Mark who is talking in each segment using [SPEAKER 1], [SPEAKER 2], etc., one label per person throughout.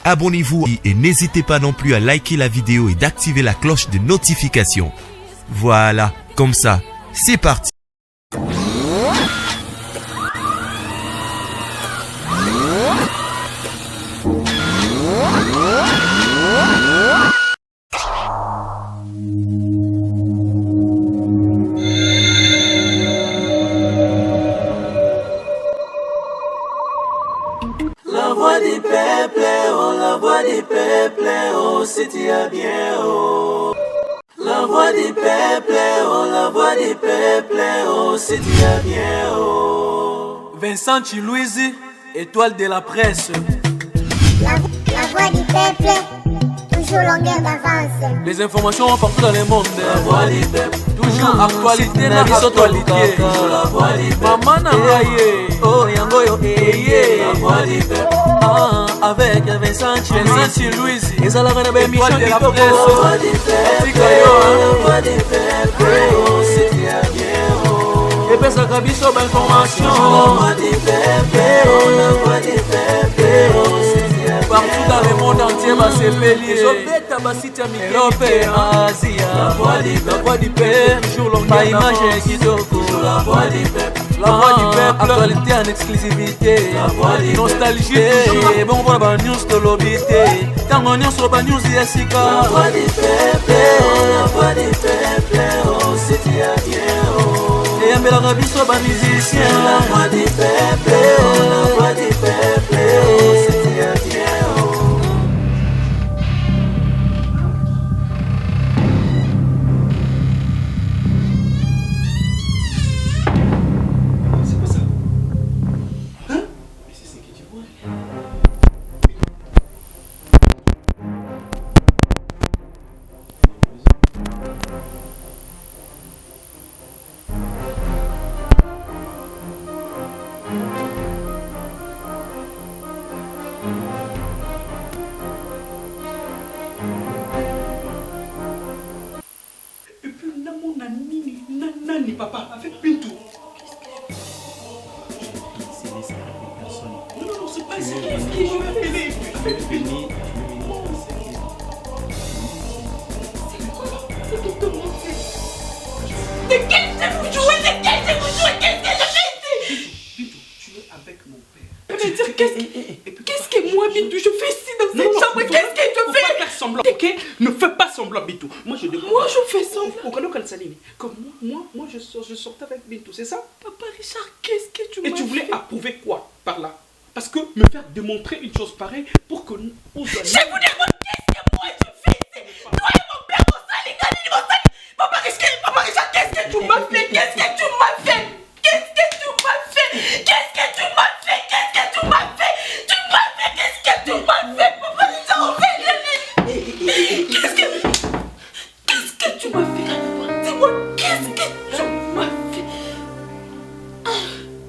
[SPEAKER 1] abonnez-vous et n'hésitez pas non plus à liker la vidéo et d'activer la cloche de notification. Voilà, comme ça, c'est parti.
[SPEAKER 2] La voix du peuple, oh, la voix du peuple, oh, c'est bien, oh. La voix du peuple, oh, la voix du peuple, oh, c'est bien, oh. Vincent Chilouise, étoile de la presse.
[SPEAKER 3] La voix du peuple, toujours longueur d'avance.
[SPEAKER 2] Les informations partout dans le monde. La voix du peuple, toujours actualité, la actualité. La voix du peuple, maman Nangaye, oh yango yo eye. La voix du peuple, avec Vincent Chilouise. Et ça la reine de émission de la presse. La voix du peuple, la voix du peuple, oh c'est bien, oh. Et puis ça cabisso d'information. La voix du peuple, oh la voix du peuple, oh c'est bien. Partout dans le monde entier, bah c'est bélier. Europe et Asie. La voix du peuple, toujours longue image qui toque. La voix du peuple, la voix du peuple, actualité en exclusivité. La voix du nostalgie, et bon pour la news de l'obité. Tant on est sur la news Yessica. La voix du peuple, la voix du peuple, oh c'est bien, oh. Et un bel arabe sur la musicien. La voix du peuple, la voix du peuple, oh c'est bien, oh.
[SPEAKER 4] Nani papa avec Bintou. Non, c'est pas ça. Qu'est-ce que je vais appeler avec Bintou? C'est tout le monde fait. De quel c'est vous jouez? De quel c'est vous jouez? Qu'est-ce que je fais ici? Bintou, tu es avec mon père. Mais dire qu'est-ce que moi Bintou je fais ici dans cette chambre? Qu'est-ce que je fais? Faut pas faire semblant, ok? Ne fais pas semblant Bintou. Moi je fais semblant. Comme moi je sortais avec Bintou, c'est ça? Papa Richard, qu'est-ce que tu m'as fait? Et tu voulais approuver quoi par là? Parce que me faire démontrer une chose pareille pour que nous... Je vous demande qu'est-ce que moi je fais ici? Toi et mon père, mon sali, Papa Richard, qu'est-ce que tu m'as fait? Qu'est-ce que tu m'as fait? Qu'est-ce que tu m'as fait? Qu'est-ce que tu m'as fait? Qu'est-ce que tu m'as fait? Tu m'as fait, qu'est-ce que tu m'as fait? Papa Richard, on fait qu'est-ce que tu m'as fait? Dis-moi, qu'est-ce que tu m'as fait?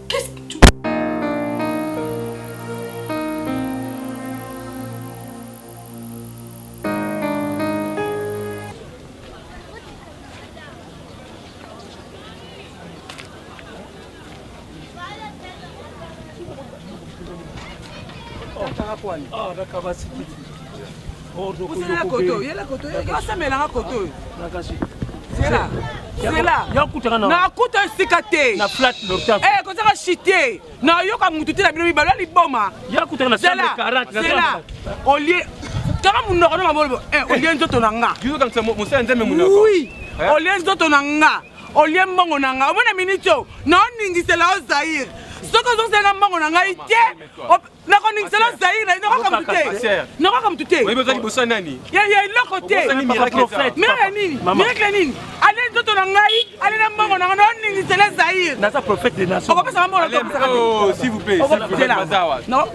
[SPEAKER 4] Qu'est-ce que tu...
[SPEAKER 5] Ah, d'accord, vas-y.
[SPEAKER 6] Vous la koto, il y a la koto, il y a ça mais la koto. C'est là. C'est là. Na kuta sikate.
[SPEAKER 5] Na flat l'octave.
[SPEAKER 6] Eh, quand ça va chiter. Na yo ka mututi na bino balo li boma.
[SPEAKER 5] Ya kuta na chambre 40.
[SPEAKER 6] C'est là. Au lieu kama munoko na mabolo. Eh, au lieu nzoto na nga.
[SPEAKER 5] Yuko kanisa musa nzeme munoko.
[SPEAKER 6] Oui. Au lieu nzoto na nga. Au lieu mbongo na nga. Omona minito. Na ningisela o Zaire. Soko zo senga mbongo na nga ite. Na ko ningisela Zaire na ko kamutute. Na ko kamutute.
[SPEAKER 5] Oui, besoin bossa nani.
[SPEAKER 6] Ya le côté. Miracle nini? Miracle nini? Allez nzoto na ngai, allez na mbongo na nga na ningisela Zaire.
[SPEAKER 5] Na sa prophète de nation.
[SPEAKER 6] Oh,
[SPEAKER 5] s'il vous plaît.
[SPEAKER 6] Non.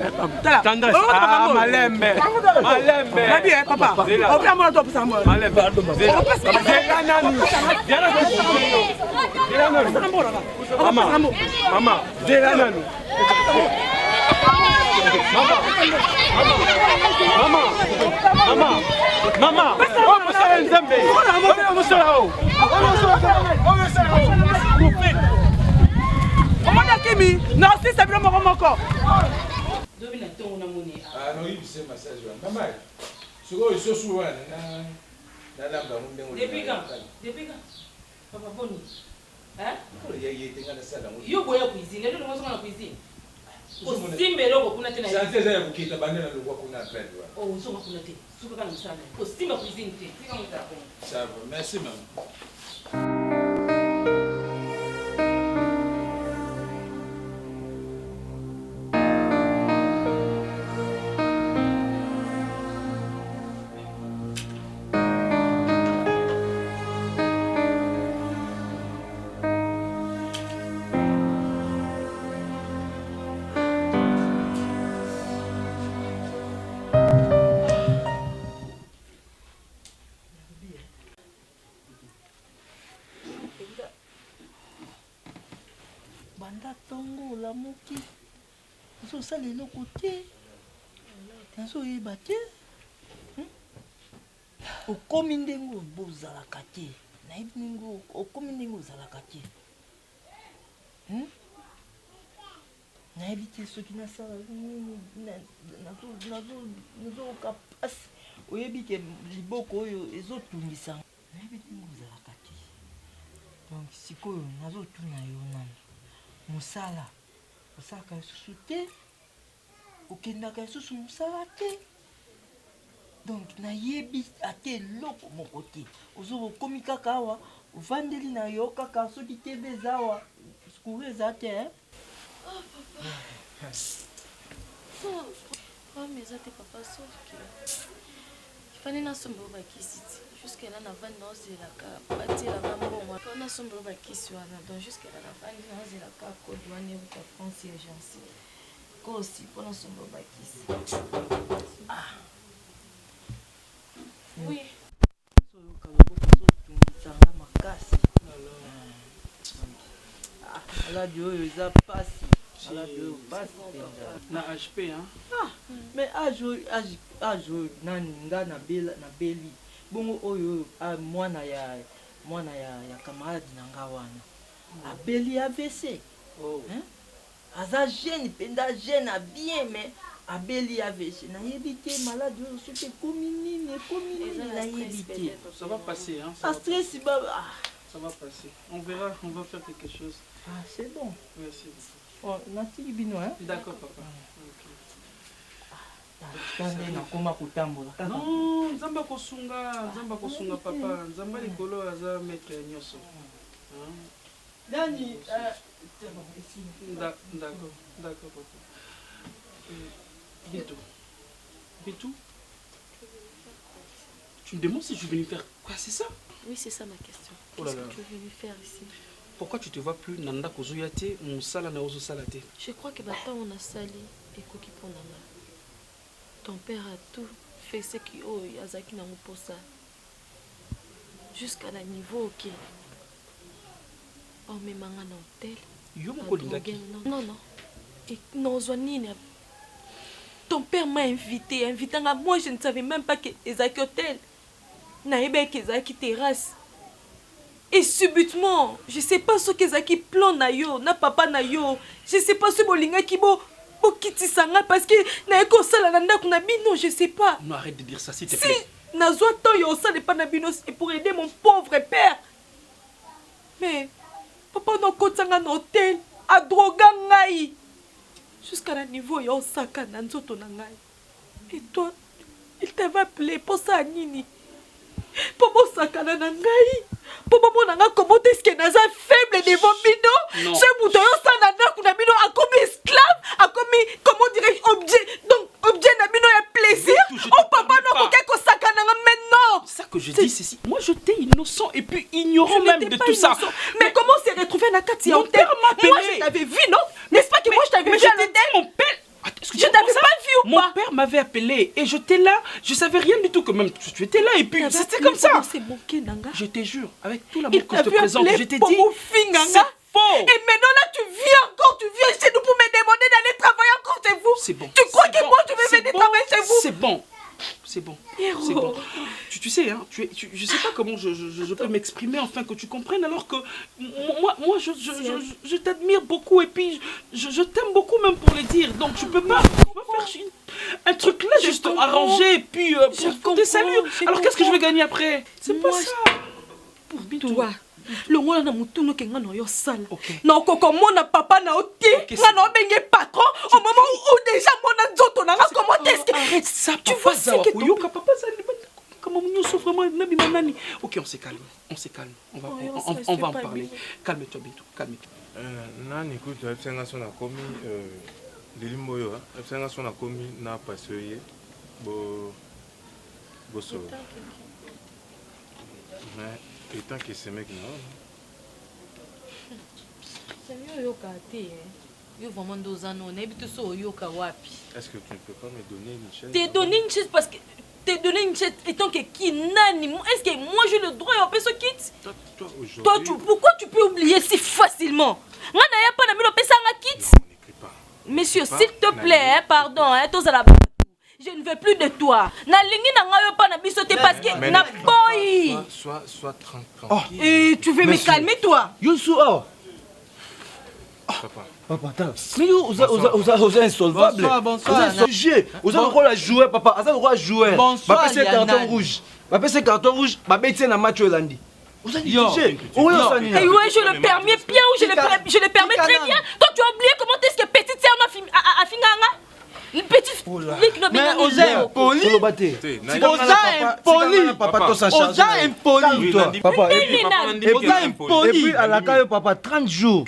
[SPEAKER 6] Tala.
[SPEAKER 5] Tendresse. Ah, malembe. Malembe.
[SPEAKER 6] La bien papa. On va moi top ça moi.
[SPEAKER 5] Malembe. Maman. Maman. Maman.
[SPEAKER 6] Kimi, non, si c'est vraiment mon corps.
[SPEAKER 7] Ah non, il c'est massage. Maman, ce que je suis souvent,
[SPEAKER 4] depuis quand? Depuis quand? Papa Boni. Hein?
[SPEAKER 7] Il y a été dans la salle.
[SPEAKER 4] Yo boya cuisine, lelo ngoso na cuisine. Osimbe loko kuna tena.
[SPEAKER 7] Sasa sasa ukita bandana loko kuna appel.
[SPEAKER 4] Oh, uzonga kuna tena. Suka kana msana. Osimba cuisine te. Sika mtako.
[SPEAKER 7] Ça va, merci maman.
[SPEAKER 8] Banda tongo la moki. Zo sale no côté. Nazo yeba te. Okomi ndengo bozalaka te. Nayebi ningo okomi ndengo ozalaka te. Nayebi te soki nasala nazoyoka pasi. Oyebi ke liboko oyo ezotungisa. Nayebi ndengo ozalaka te. Donc sikoyo nazotuna yo nani. Musala osalaka lisusu te, okendaka lisusu mosala te. Donc nayebi ate eloko moko te. Okomi kaka awa ovandeli na yo kaka soki tebe eza awa sikuru eza te.
[SPEAKER 9] Oh papa. Mais eza te papa sauf que ifani nasomba oyo bakisi ti. Jusqu'à là, navandi naozelaka batielaka mbongo mpo nasomba oyo bakisi wana. Donc jusqu'à là navandi naozelaka kode wana euta France urgence ko aussi mpo nasomba oyo bakisi. Oui.
[SPEAKER 8] Soyoka loboko ezotungisanga makasi. Maladi oyo eza pasi. Maladi oyo pasi
[SPEAKER 6] na HP hein.
[SPEAKER 8] Mais age oyo nani nga na beli. Bongo oyo mwana ya camarade nanga wana abeli AVC. Hein? Aza jeune penda jeune a bien mais abeli AVC. Nayebi te malade oyo soki ekomi nini nayebi te.
[SPEAKER 6] Ça va passer hein.
[SPEAKER 8] Ça stress
[SPEAKER 6] ça va passer. On verra, on va faire quelque chose.
[SPEAKER 8] Ah c'est bon.
[SPEAKER 6] Merci.
[SPEAKER 8] Oh, natiki bino hein.
[SPEAKER 6] D'accord papa. Non, nzamba kosunga papa, nzamba likolo aza maître nyoso.
[SPEAKER 8] Dani
[SPEAKER 6] d'accord papa. Bitou. Tu me demandes si je suis venu faire quoi, c'est ça?
[SPEAKER 9] Oui, c'est ça ma question.
[SPEAKER 6] Oh là
[SPEAKER 9] Qu'est-ce
[SPEAKER 6] là.
[SPEAKER 9] que tu es venu faire ici?
[SPEAKER 6] Pourquoi tu te vois plus nanda kozoyate musala na ozo salate?
[SPEAKER 9] Je crois que maintenant on a sali et koki pour nana. Ton père a tout fait ce qui est azaki na pour ça. Jusqu'à la niveau OK. On met manga na hôtel.
[SPEAKER 6] Yo moko lingaki.
[SPEAKER 9] Non. Et non Zwanine. Ton père m'a invité. Moi je ne savais même pas que ezaki hôtel. Naïbe que ezaki terrasse. Et subitement, je sais pas ce que ezaki plan na yo, na papa na yo. Je sais pas ce bolinga ki bo kiti sanga parce que na eko sala na ndako na bino, je sais pas.
[SPEAKER 6] Non, arrête de dire ça s'il te plaît.
[SPEAKER 9] Si nazo to yo sala pas na bino c'est pour aider mon pauvre père. Mais papa no kotanga na hôtel, a droga ngai. Jusqu'à la niveau yo saka na nzoto na ngai. Et toi, il t'avait appelé pour ça nini? Pour mon sakana na ngai. Pour mon nanga comment est-ce que naza faible devant bino? Ce bouton ça na ndako na bino a comme esclave, a comme comment dirais-je objet. Donc objet na bino ya plaisir. Oh papa no ko keko sakana maintenant.
[SPEAKER 6] C'est ça que je dis ceci. Moi j'étais innocent et puis ignorant même de tout ça.
[SPEAKER 9] Mais comment s'est retrouvé na Katia?
[SPEAKER 6] Mon père m'a appelé.
[SPEAKER 9] Moi je t'avais vu non? N'est-ce pas que moi je t'avais vu à l'hôtel?
[SPEAKER 6] Mon père.
[SPEAKER 9] Je t'avais pas vu ou pas?
[SPEAKER 6] Mon père m'avait appelé et j'étais là, je savais rien du tout que même tu étais là et puis c'était comme ça. Je te jure, avec tout l'amour que je te présente, je t'ai dit, c'est faux.
[SPEAKER 9] Et maintenant là tu viens chez nous pour me demander d'aller travailler encore chez vous.
[SPEAKER 6] C'est bon.
[SPEAKER 9] Tu crois que moi je vais venir travailler chez vous?
[SPEAKER 6] C'est bon. C'est bon. C'est bon. Tu sais, hein, je sais pas comment je peux m'exprimer afin que tu comprennes, alors que moi je t'admire beaucoup et puis je t'aime beaucoup même pour le dire. Donc tu peux pas faire un truc là juste arrangé et puis pour des saluts. Alors qu'est-ce que je vais gagner après? C'est pas ça.
[SPEAKER 9] Pour toi. Le ngona na mutuno ke ngana yo sala. Na koko mona papa na oti. Ngana obenge patron au moment où déjà mona nzoto na comment est-ce que
[SPEAKER 6] arrête ça?
[SPEAKER 9] Tu vois ce que tu
[SPEAKER 6] yoka papa ça comment nous souffre vraiment nabi manani. OK, on se calme. On va en parler. Calme-toi Bintou, calme-toi.
[SPEAKER 10] Nani écoute, senga sona komi lilimbo yo, senga sona komi na passer bo so. Mais et tant que ces mecs non.
[SPEAKER 9] C'est mieux yoka te. Yo vraiment deux ans on est tout so yoka wapi.
[SPEAKER 10] Est-ce que tu ne peux pas me donner une chaise?
[SPEAKER 9] T'es donné une chaise parce que t'es donné une chaise étant que qui nani. Est-ce que moi j'ai le droit à ce kit?
[SPEAKER 10] Toi aujourd'hui.
[SPEAKER 9] Toi pourquoi tu peux oublier si facilement? Ngana ya pas na milo pesa nga kit. Monsieur s'il te plaît, pardon hein, tous à la je ne veux plus de toi. Na lingi na nga yo pa na biso te parce que na boy.
[SPEAKER 10] Sois tranquille.
[SPEAKER 9] Oh, et tu veux me calmer toi?
[SPEAKER 11] Youssou oh. Papa, attends. Mais vous êtes insolvable.
[SPEAKER 6] Bonsoir.
[SPEAKER 11] Vous êtes sujet. Vous avez le rôle à jouer, papa. Vous avez le rôle à jouer.
[SPEAKER 6] Bonsoir.
[SPEAKER 11] Papa, c'est carton rouge. Papa, c'est carton rouge. Papa, c'est un match Hollandi. Vous êtes sujet. Oui,
[SPEAKER 9] et ouais, je le permets bien ou je le permets très bien. Toi, tu as oublié comment est-ce que petite sœur a finganga? Une petite
[SPEAKER 11] mais Oza impoli. Oza impoli. Papa, et puis à la caille, papa, 30 jours.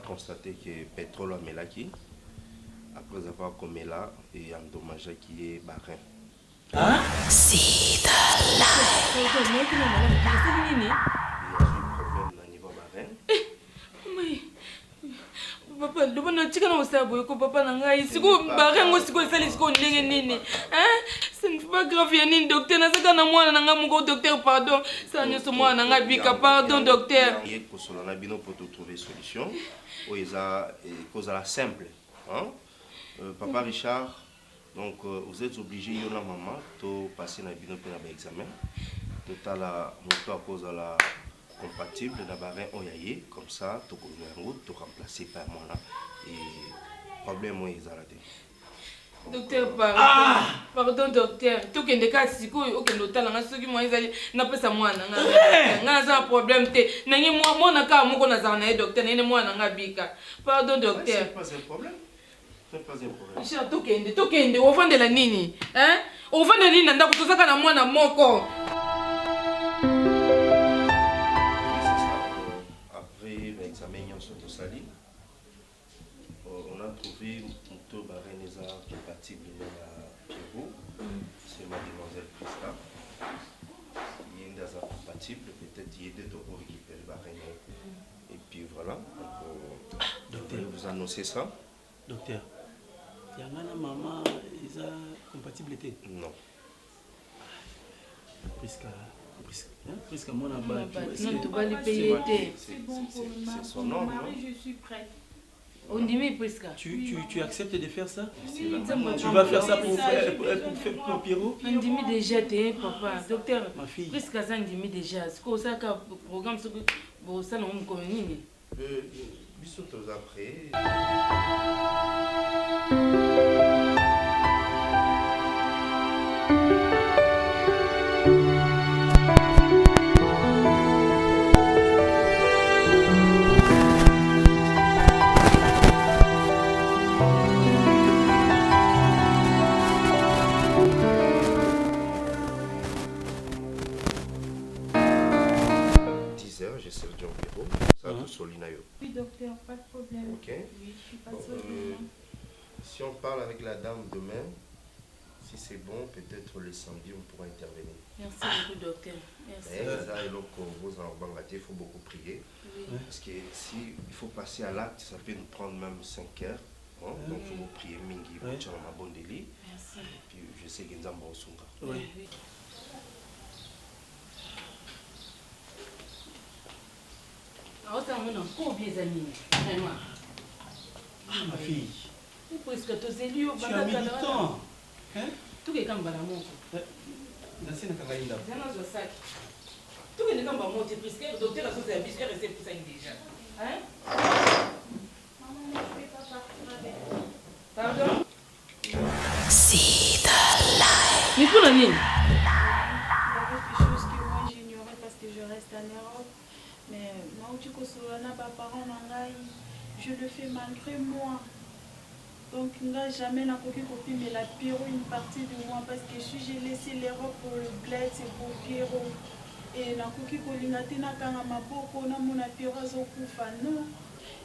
[SPEAKER 12] Constaté que pétrole a melaki après avoir commis là et endommagé qui est barin.
[SPEAKER 13] See the light.
[SPEAKER 9] Papa, le bon petit canard aussi a beau que papa n'a pas ici. Go barren aussi go sali go ndenge nini. Hein? Ce n'est pas grave yani docteur na saka na mwana nanga mon docteur pardon. Ça ne se mwana nanga bika pardon docteur.
[SPEAKER 12] Il faut solo na bino pour trouver solution. O eza cause la simple, hein? Papa Richard, donc vous êtes obligé yo na maman to passer na bino pour l'examen. Total à moto à cause de la compatible d'abord oyaye comme ça to ko route to remplacer par moi là et problème moi ils arrêté
[SPEAKER 9] docteur pardon docteur to kende ka siko o kende otala nga soki moi ezali na pesa mwana nga za problème te nangi moi na ka moko na za na docteur nene mwana nga bika pardon docteur
[SPEAKER 12] c'est pas un problème.
[SPEAKER 9] Richard to kende o vandela nini hein o vandela nini ndako tozaka na mwana moko.
[SPEAKER 12] On a trouvé Mouto Bareneza compatible à Pierrot, c'est mademoiselle Priska. Il y a des compatibles, peut-être il y a des taureaux qui peuvent Bareneza. Et puis voilà, donc, je vais vous annoncer ça.
[SPEAKER 13] Docteur, il y a une maman, ils ont compatibilité?
[SPEAKER 12] Non.
[SPEAKER 13] Priska, moi,
[SPEAKER 12] c'est son nom, non?
[SPEAKER 4] Je suis prête.
[SPEAKER 9] On dit mais Priska.
[SPEAKER 13] Tu acceptes de faire ça? Tu vas faire ça pour Pierrot?
[SPEAKER 9] On dit mais déjà t'es papa, docteur. Ma fille. Priska ça on dit mais déjà. Ce que ça ka programme ce que bon ça non me connaît.
[SPEAKER 12] Bisous tous après. 10 heures, j'ai servi au bureau. Ça va tout solinayo.
[SPEAKER 4] Oui, docteur, pas de problème.
[SPEAKER 12] Ok.
[SPEAKER 4] Oui, je suis pas solide.
[SPEAKER 12] Si on parle avec la dame demain, si c'est bon, peut-être le samedi, on pourra intervenir.
[SPEAKER 9] Merci beaucoup, docteur. Merci.
[SPEAKER 12] Il faut beaucoup prier.
[SPEAKER 9] Oui.
[SPEAKER 12] Parce que si il faut passer à l'acte, ça peut nous prendre même 5 heures. Hein? Donc il faut prier mingi, pour faire un bon délit.
[SPEAKER 9] Merci.
[SPEAKER 12] Puis je sais que nous avons Sunga.
[SPEAKER 9] Oui.
[SPEAKER 13] Ma fille.
[SPEAKER 9] Presque tous les lieux,
[SPEAKER 13] tu as mis du temps. Hein?
[SPEAKER 9] Tout est comme Balamon.
[SPEAKER 13] Merci Nakagaïda.
[SPEAKER 9] Tout est comme Balamon, tu es presque le docteur a sauté à biscuit resté pour ça déjà. Hein?
[SPEAKER 4] Maman, je ne vais pas partir avec.
[SPEAKER 9] Pardon?
[SPEAKER 4] See the light.
[SPEAKER 9] Mais pour la ligne.
[SPEAKER 4] Il y a beaucoup de choses que moi j'ignorais parce que je reste en Europe. Mais moi, tu connais pas parents, je le fais malgré moi. Donc, jamais n'a aucune copie, mais la Pierrot une partie de moi parce que si j'ai laissé l'Europe pour le bled, c'est pour Pierrot. Et n'a aucune collinate n'a qu'un maboko, n'a mon Pierrot zokufa. Non,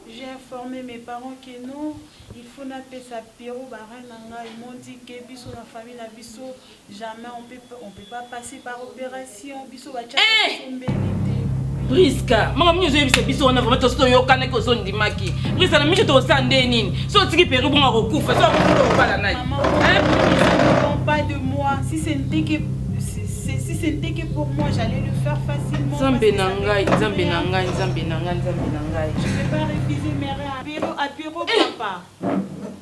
[SPEAKER 4] j'ai informé mes parents que non, il faut n'appeler sa Pierrot barananga. Ils m'ont dit que biso la famille la biso jamais on peut pas passer par opération. Biso va
[SPEAKER 9] Priska, mama mnyozo yebisa biso wana vraiment tosto yokana ko zone dimaki. Priska na micho to sande nini? So tiki peru bonga kokufa, so ko bala nai.
[SPEAKER 4] Hein? Pas de moi. Si c'était que pour moi, j'allais le faire facilement.
[SPEAKER 9] Zambe nangai, zambe nangai, zambe nangai, zambe nangai.
[SPEAKER 4] Je ne vais pas refuser mes rêves à Pierrot papa.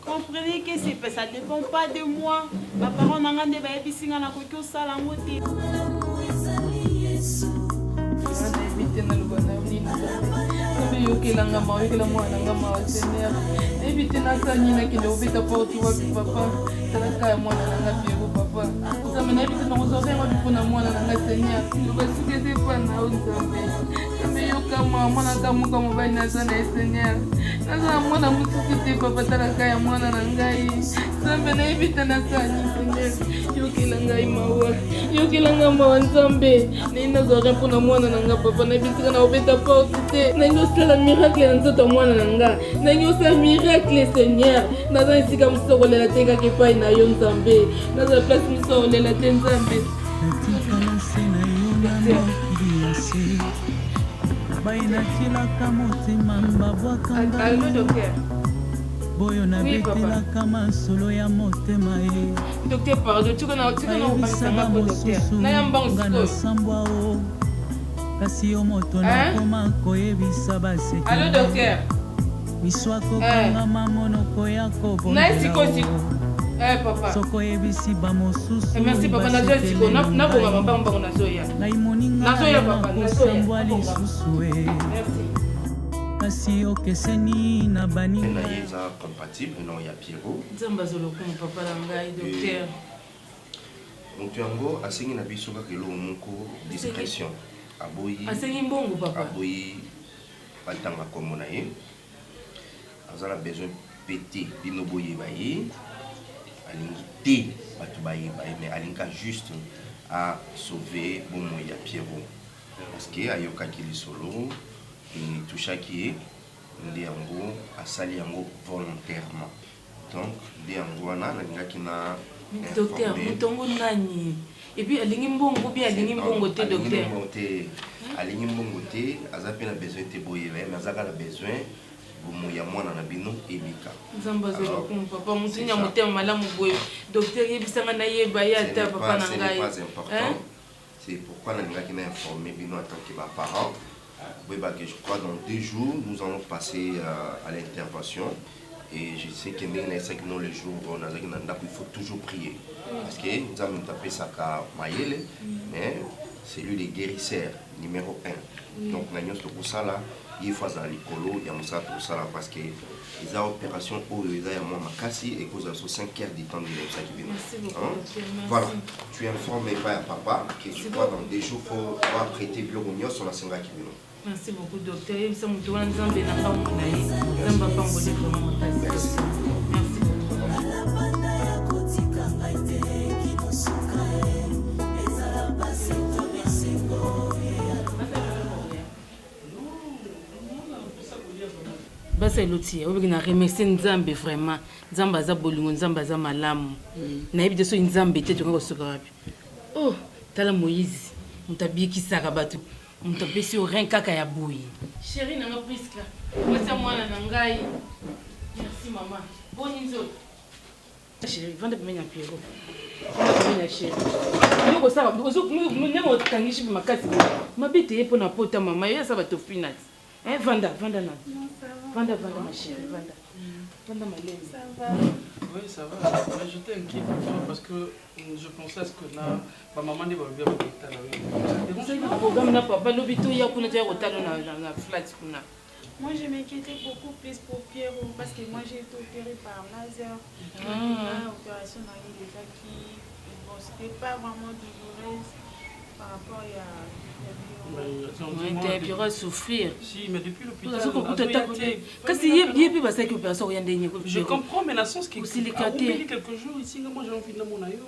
[SPEAKER 4] Comprenez que ça ne dépend pas de moi. Ma parole n'a pas de bisinga na kokyo sala ngoti.
[SPEAKER 9] Yokelanga ma yokela mwana nga ma Seigneur ebite nakani na kile obeta porte wa papa talaka ya mwana nanga Pierrot papa nzambe na ebite na kozore wa bipona mwana nanga Seigneur lokasuke te pa na nzambe nzambe yokama mwana kamuka mobali naza na Seigneur naza mwana musuki te papa talaka ya mwana na ngai nzambe na ebite nakani Seigneur yokelanga mawa nzambe nina zore mpona mwana nanga papa na ebite na obeta porte te nangi osala miracle na nzoto mwana na nga nangi osala miracle Seigneur naza esika mosusu kolela te kaka epai na yo nzambe naza place mosusu kolela te nzambe
[SPEAKER 14] bainatilaka motema babwakanga boyo nabetelaka masolo ya motema ye ayebisaka mosusu nga nasambwa o kasi yo moto nakoma koyebisa baseki miso akokangama monoko ya kobondelao soko yebisi bamosusu ngai moninga nakosambwa lisusu e kasi okeseni na baninga
[SPEAKER 12] eza compatible non ya Pierrot
[SPEAKER 6] nzambe azolokoma papa na ngai docteur
[SPEAKER 12] moto yango asengi na biso kaka eloko moko discrétion aboyi
[SPEAKER 6] asengi mbongo papa
[SPEAKER 12] aboyi batanga kombo na ye azala besoin pété bino boyeba ye alingi te bato bayeba ye mais alinga juste à sauver bomo ya Pierrot parce que ayokaki lisolo touchaki ye nde yango asali yango volontairement donc nde yango wana nalingaki na
[SPEAKER 6] docteur motongo nani epuis alingi mbongo bi alingi mbongo te docteur
[SPEAKER 12] alingi mbongo te aza mpe na besoin te boyeba ye mais azaka na besoin bomo ya mwana na bino ebika
[SPEAKER 6] nzambe azolokoma papa motuni ya motema malamu boye docteur yebisanga nayeba ye ata papa na ngai
[SPEAKER 12] c'est pourquoi nalingaki na informer bino en tant que baparent. Oui, bah, je crois dans 2 jours, nous allons passer à l'intervention. Et je sais que nous, les jours, il faut toujours prier. Parce que nous avons tapé ça à Mayele, mais c'est lui le guérisseur numéro 1. Donc, nous avons tout ça là, il faut aller à l'écolo, il y a tout ça là, parce que les opérations où il y a moins makasi et cause de 5 heures du temps de ça qui vient. Voilà, tu informes pas à papa que tu crois dans 2 jours, il faut prêter le l'union sur la Senga qui vient.
[SPEAKER 6] Merci beaucoup, docteur. Merci beaucoup. Basa eloti obi na remercier nzambe vraiment nzambe aza bolingo nzambe aza malamu na yebi de so nzambe te to kosoka wapi oh tala Moïse mutabikisaka bato mutapesi orin kaka ya boyi chérie nanga Priska mwesa mwana na ngai merci maman boni nzoto chérie vanda pemenya Pierrot pemenya chérie yoko saba ozo nemo kangishi makasi mabite yepo na pota mama yo saba to finat vanda na vanda ma chérie vanda ma lèvre
[SPEAKER 13] ça va oui ça va mais je t'inquiète parce que je pensais à ce que là ma maman ne va bien me
[SPEAKER 6] le programme n'a pas l'hôpital il y a qu'on était au talon na flat kuna.
[SPEAKER 4] Moi je m'inquiétais beaucoup plus pour Pierrot parce que moi j'ai été opérée par laser. Opération dans les déjà qui bon c'était pas vraiment douloureuse par rapport à
[SPEAKER 6] Pierrot souffrir.
[SPEAKER 13] Si mais depuis l'hôpital.
[SPEAKER 6] Je
[SPEAKER 13] comprends mais la sens qui quelques jours ici moi j'ai envie de mon aïe.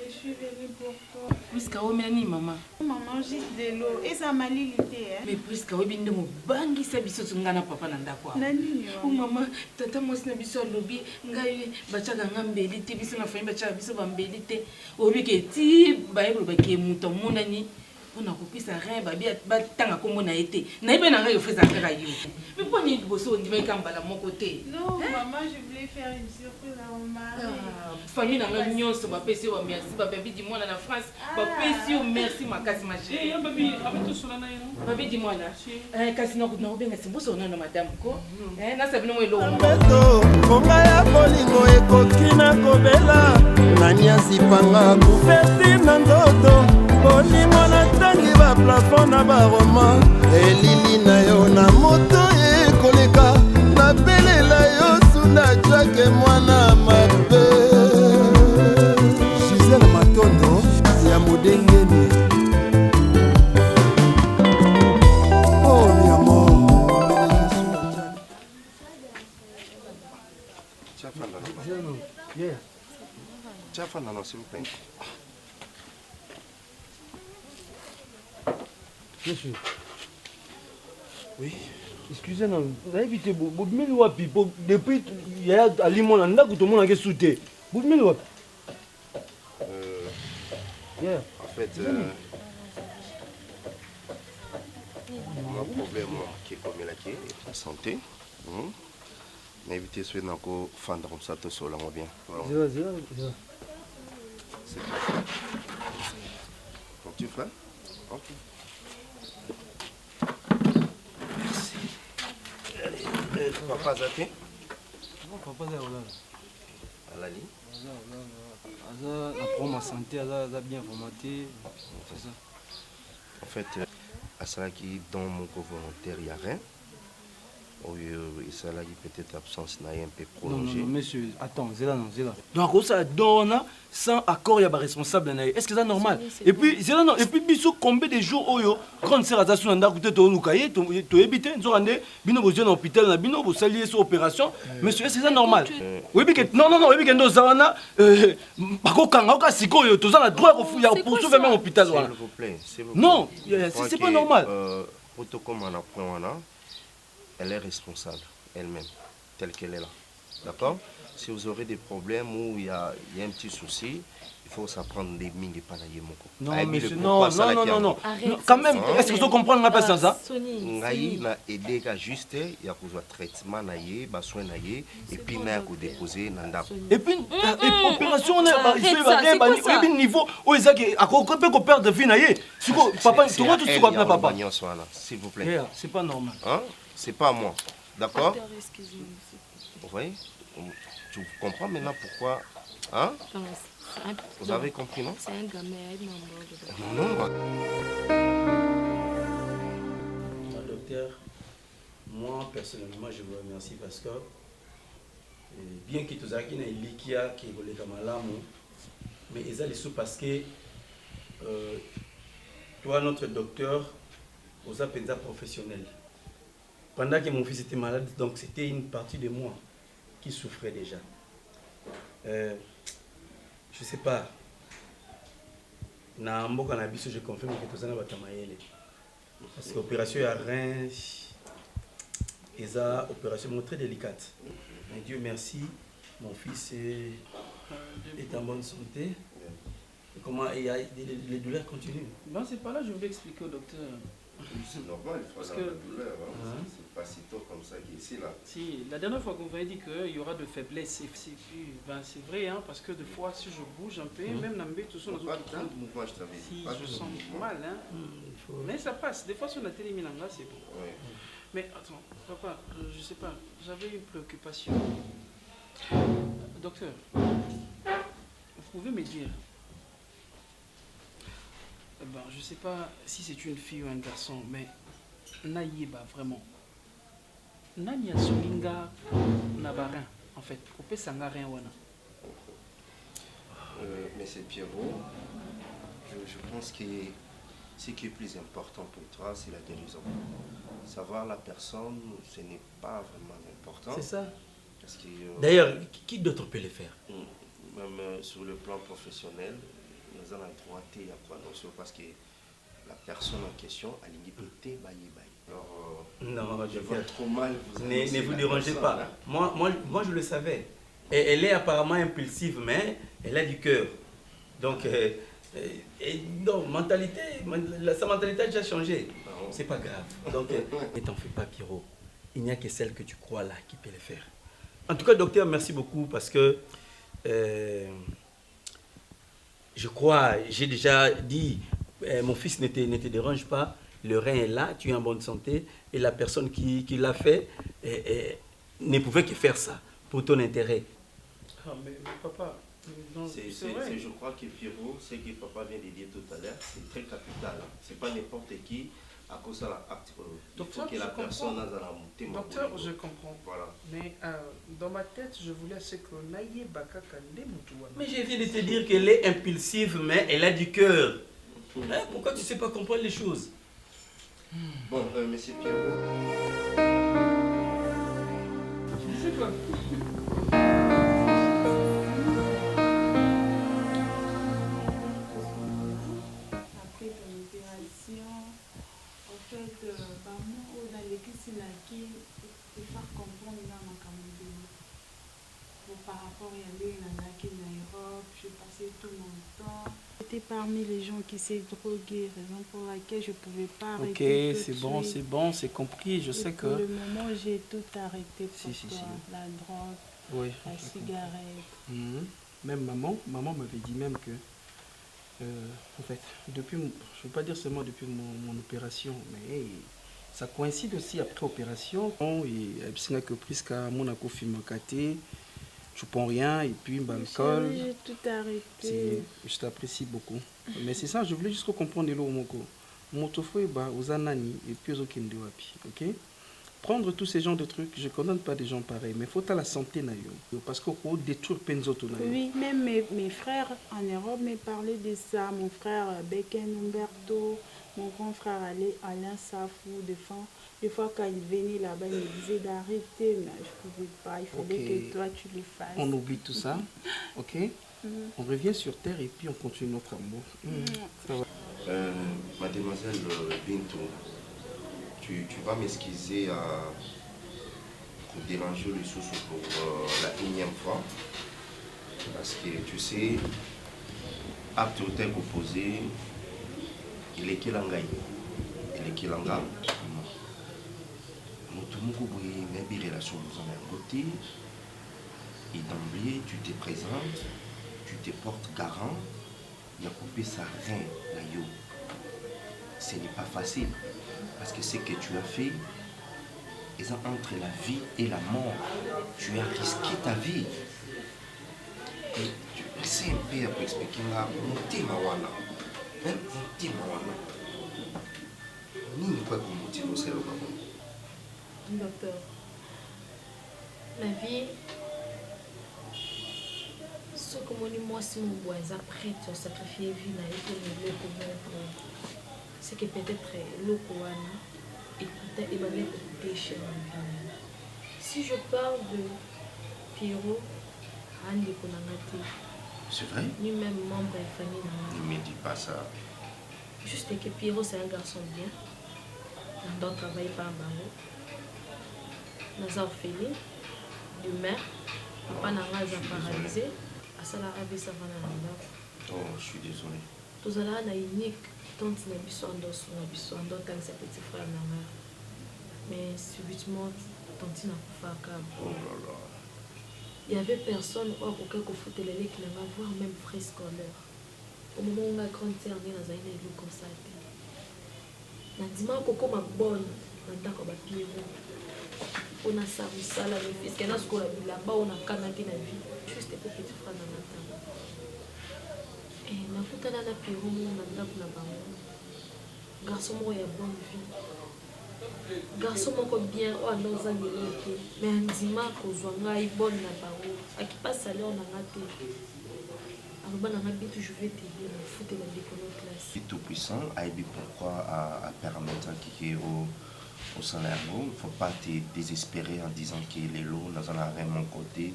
[SPEAKER 4] Je suis venue pour toi.
[SPEAKER 6] Puisque omeni maman.
[SPEAKER 4] Maman juste de l'eau et ça m'a limité hein.
[SPEAKER 6] Mais puisque obinde mo bangi sa biso ngana papa na ndako.
[SPEAKER 4] Nani
[SPEAKER 6] o maman tata mwasi na biso lobi ngai bachaka ngambeli te biso na famille bachaka biso bambeli te obi ke ti bayeblo bake muto monani on a coupé sa rein ba tanga kombo na été na ibe na ngai ofeza kaka yo. Mais pourquoi ni boso ndi mai kamba la mon côté?
[SPEAKER 4] Non maman je voulais faire une surprise à mon mari.
[SPEAKER 6] Famille na ngai nyonso ba pesi wa merci ba baby di mwana na France ba pesi o merci makasi ma chérie.
[SPEAKER 13] Baby abeto sona na yo.
[SPEAKER 6] Baby di mwana. Kasi na kutna obenga simboso na madame ko. Na sabino mo elo.
[SPEAKER 15] Konga ya bolingo ekoki na kobela nani asipanga kufeti na ndoto bolingo na tangi ba plafond na baroma elili na yo na moto ekoleka na belela yo sunda jake mwana mabe Gisele Matondo ya modengeni oh mi amor
[SPEAKER 12] Tiens, non, s'il vous plaît.
[SPEAKER 11] Monsieur.
[SPEAKER 12] Oui.
[SPEAKER 11] Excusez-moi, vous avez évité, vous avez mis wapi depuis il y a à Limon, on a tout le monde a sauté. Vous avez mis wapi?
[SPEAKER 12] En fait, problème qui est comme la santé. Mais évitez ce que fan comme ça tout seul bien. C'est tout. Donc tu fais? Ok. Merci. Allez, papa Zaké?
[SPEAKER 13] Non, papa Zaké.
[SPEAKER 12] À la ligne?
[SPEAKER 13] Après ma santé, elle a bien formaté. C'est ça.
[SPEAKER 12] En fait, à ça qui dans mon volontaire, il n'y a rien. Et ça là qui peut-être absence n'a un peu prolongé.
[SPEAKER 13] Non, monsieur, attends, c'est là. Donc ça donne sans accord, il y a pas responsable. Est-ce que c'est normal? Et puis c'est là non. Et puis biso combien de jours oyo grande sœur à son ndako te lukaye to éviter nous rendre bino besoin hôpital na bino vous salier sur opération. Monsieur, est-ce que c'est normal? Oui bi non, oui bi ndo zawana bako kanga ka sikoyo to za la droit ya poursuivre même hôpital voilà.
[SPEAKER 12] S'il vous plaît,
[SPEAKER 13] non, c'est pas normal.
[SPEAKER 12] Protocole on apprend là. Elle est responsable, elle-même, telle qu'elle est là. D'accord? Si vous aurez des problèmes ou il y a un petit souci, il faut s'apprendre des mines et pas la yémoko.
[SPEAKER 13] Non, monsieur, non. Quand même, est-ce que vous comprenez la personne ça?
[SPEAKER 12] Ngaï n'a aidé qu'à juste, il y a un traitement, il y a soin, et puis il y a déposer nanda.
[SPEAKER 13] Et puis, opération, il y a un niveau où il y a un perdre de vie. Papa, tu vois tout ce que papa.
[SPEAKER 12] S'il vous plaît.
[SPEAKER 13] C'est pas normal.
[SPEAKER 12] C'est pas moi. D'accord? Vous voyez? Tu comprends maintenant pourquoi? Hein? Vous avez compris, non?
[SPEAKER 9] C'est un gamin.
[SPEAKER 12] Non.
[SPEAKER 13] Docteur, moi personnellement je vous remercie parce que bien que tu aies dit qu'il y a qui est comme mais ils ont les sous parce que toi notre docteur vous a pensé professionnel. Pendant que mon fils était malade, donc c'était une partie de moi qui souffrait déjà. Je ne sais pas. Dans mon cannabis, je confirme que tout ça n'a pas été. Parce que l'opération à rein, c'est une opération très délicate. Mais Dieu merci, mon fils est en bonne santé. Et comment les douleurs continuent? Non, c'est pas là, je voulais expliquer au docteur.
[SPEAKER 12] C'est normal, il faut avoir de douleur. C'est pas si tôt comme ça qu'ici là.
[SPEAKER 13] Si, la dernière fois qu'on vous avait dit qu'il y aura de faiblesse, c'est vrai, hein, parce que des fois si je bouge un peu, même dans tout ça, si je sens mal, hein, mais ça passe. Des fois sur la télé, c'est bon. Oui. Mais attends, papa, je sais pas, j'avais une préoccupation. Docteur, vous pouvez me dire? Ben, je ne sais pas si c'est une fille ou un garçon, mais Naïba, vraiment. Nania Solinga Nabarin, en fait. Coupé Sangarin Wana.
[SPEAKER 12] Mais c'est Pierrot. Je pense que ce qui est plus important pour toi, c'est la guérison. Savoir la personne, ce n'est pas vraiment important.
[SPEAKER 13] C'est ça.
[SPEAKER 12] Que,
[SPEAKER 13] d'ailleurs, qui d'autre peut le faire?
[SPEAKER 12] Même sur le plan professionnel. Nous avons droit à quoi parce que la personne en question a l'ingénieté alors
[SPEAKER 13] non,
[SPEAKER 12] je vois trop mal.
[SPEAKER 13] Ne vous dérangez pas. Hein? Moi je le savais. Et elle est apparemment impulsive, mais elle a du cœur. Donc non, sa mentalité a déjà changé. C'est pas grave. Donc ne t'en fais pas, Pierrot. Il n'y a que celle que tu crois là qui peut le faire. En tout cas, docteur, merci beaucoup parce que je crois, j'ai déjà dit, mon fils ne te dérange pas, le rein est là, tu es en bonne santé, et la personne qui l'a fait ne pouvait que faire ça, pour ton intérêt.
[SPEAKER 16] Ah, mais papa,
[SPEAKER 12] je crois que Pierrot, ce que papa vient de dire tout à l'heure, c'est très capital. Ce n'est pas n'importe qui, à cause de l'acte. Il faut que la personne a la montée.
[SPEAKER 16] Docteur, je comprends.
[SPEAKER 12] Voilà.
[SPEAKER 16] Mais dans ma tête, je voulais ce que Naïe Bakaka
[SPEAKER 13] mais je viens de te dire qu'elle est impulsive, mais elle a du cœur. Hein? Pourquoi tu ne sais pas comprendre les choses?
[SPEAKER 12] Bon, monsieur Pierrot.
[SPEAKER 16] Je ne sais pas.
[SPEAKER 9] Par rapport à aller en Europe, je passais tout mon temps.
[SPEAKER 17] j'étais parmi les gens qui s'est drogué, raison pour laquelle je ne pouvais pas arrêter.
[SPEAKER 13] Ok, c'est bon, c'est compris. Je sais que...
[SPEAKER 17] Pour le moment, j'ai tout arrêté pour
[SPEAKER 13] Si.
[SPEAKER 17] la drogue,
[SPEAKER 13] Oui,
[SPEAKER 17] la cigarette.
[SPEAKER 13] Même maman m'avait dit même que, en fait, depuis, je ne veux pas dire seulement depuis mon opération, mais ça coïncide aussi après opération. Et c'est que presque mon film caté, tu prends rien et puis l'alcool.
[SPEAKER 17] J'ai tout arrêté.
[SPEAKER 13] Je t'apprécie beaucoup. Mais c'est ça, je voulais juste comprendre le mot. Mon tofoué, aux anani et puis aux okende wapi, ok? Prendre tous ces genres de trucs, je ne condamne pas des gens pareils, mais il faut à la santé parce qu'il faut détruire penzoto.
[SPEAKER 17] Oui, même mes frères en Europe me parlaient de ça. Mon frère Beken Umberto, mon grand frère Alain Safou, des fois quand il venait là-bas, il me disait d'arrêter, mais je ne pouvais pas, il fallait que toi tu le fasses.
[SPEAKER 13] On oublie tout ça, ok? On revient sur terre et puis on continue notre amour. Ça va.
[SPEAKER 12] Mademoiselle Bintou, tu vas m'excuser pour déranger le sous pour la énième fois. Parce que tu sais, acte opposé, il est Kilangaï. Il est Kilanga. Nous avons une relation nous côté. Et d'emblée, tu te présentes, tu te portes garant. Il y a coupé ça rien, Nayo. Ce n'est pas facile. Parce que ce que tu as fait, entre la vie et la mort, tu as risqué ta vie. C'est un peu pour expliquer là, mon tema wana. Mon tema wana. Ni quoi comme motif au cerveau.
[SPEAKER 9] Docteur, la vie, ce que moi, si mon voisin prête à sacrifier la vie, c'est que peut-être le Kowana écoutait et m'a écouté chez moi. Si je parle de Pierrot, Andy Konangati,
[SPEAKER 12] c'est vrai?
[SPEAKER 9] Lui-même membre de la famille.
[SPEAKER 12] Ne me dis pas ça.
[SPEAKER 9] Juste que Pierrot, c'est un garçon bien. On doit travailler par Bango. Nous avons orphelins, de mère, papa n'a pas paralysé, à ça la ravi ça va dans
[SPEAKER 12] oh, je suis désolé.
[SPEAKER 9] Tous allons à unique, tant qu'il y a besoin d'un tant que ses petits frères n'a mère. Mais subitement, tant qu'il n'a pas fait
[SPEAKER 12] oh là là.
[SPEAKER 9] Il y avait personne au auquel qu'on foutait les qui n'avaient voir même frais scolaire. Au moment où on a grandi, on a eu des loups comme ça. On a dit que comme bonne, on a dit on a ça, la vie, parce qu'on a ce qu'on a vu là-bas, on a canadé la vie. Juste des petits frères dans la table. Et on a foutu là la Pierrot, on a dit qu'on a pas. Garçon, moi, il y a bonne vie. Garçon, moi, bien, on a nos amis, mais on dit qu'on a une bonne là-bas. À qui passe à l'heure, on a raté. Alors, on a dit je vais t'aider, on a foutu la classe.
[SPEAKER 12] Tout puissant, Aïbi, pourquoi à permettre qu'il y ait au salaire, il ne faut pas te désespérer en disant que les lots, nous en avons mon côté,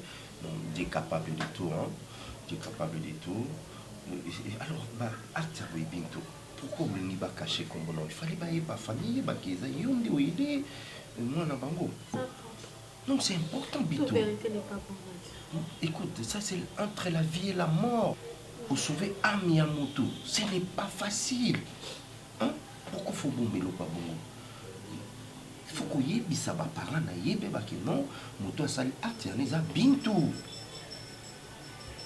[SPEAKER 12] des capables de tout, hein, des capables de tout. Alors, pourquoi vous n'avez pas caché comme nom? Il fallait pas famille, pas qu'ils aient aider, moi, na bango. Non, c'est important, Bito.
[SPEAKER 9] La vérité n'est pas bonne.
[SPEAKER 12] Écoute, ça c'est entre la vie et la mort. Pour sauver Amiyamoto, ce n'est pas facile. Hein? Pourquoi il faut bomber le pas bon? Il faut qu'on y ait ça va parler na yebe que non, moto sali atianiza bintu.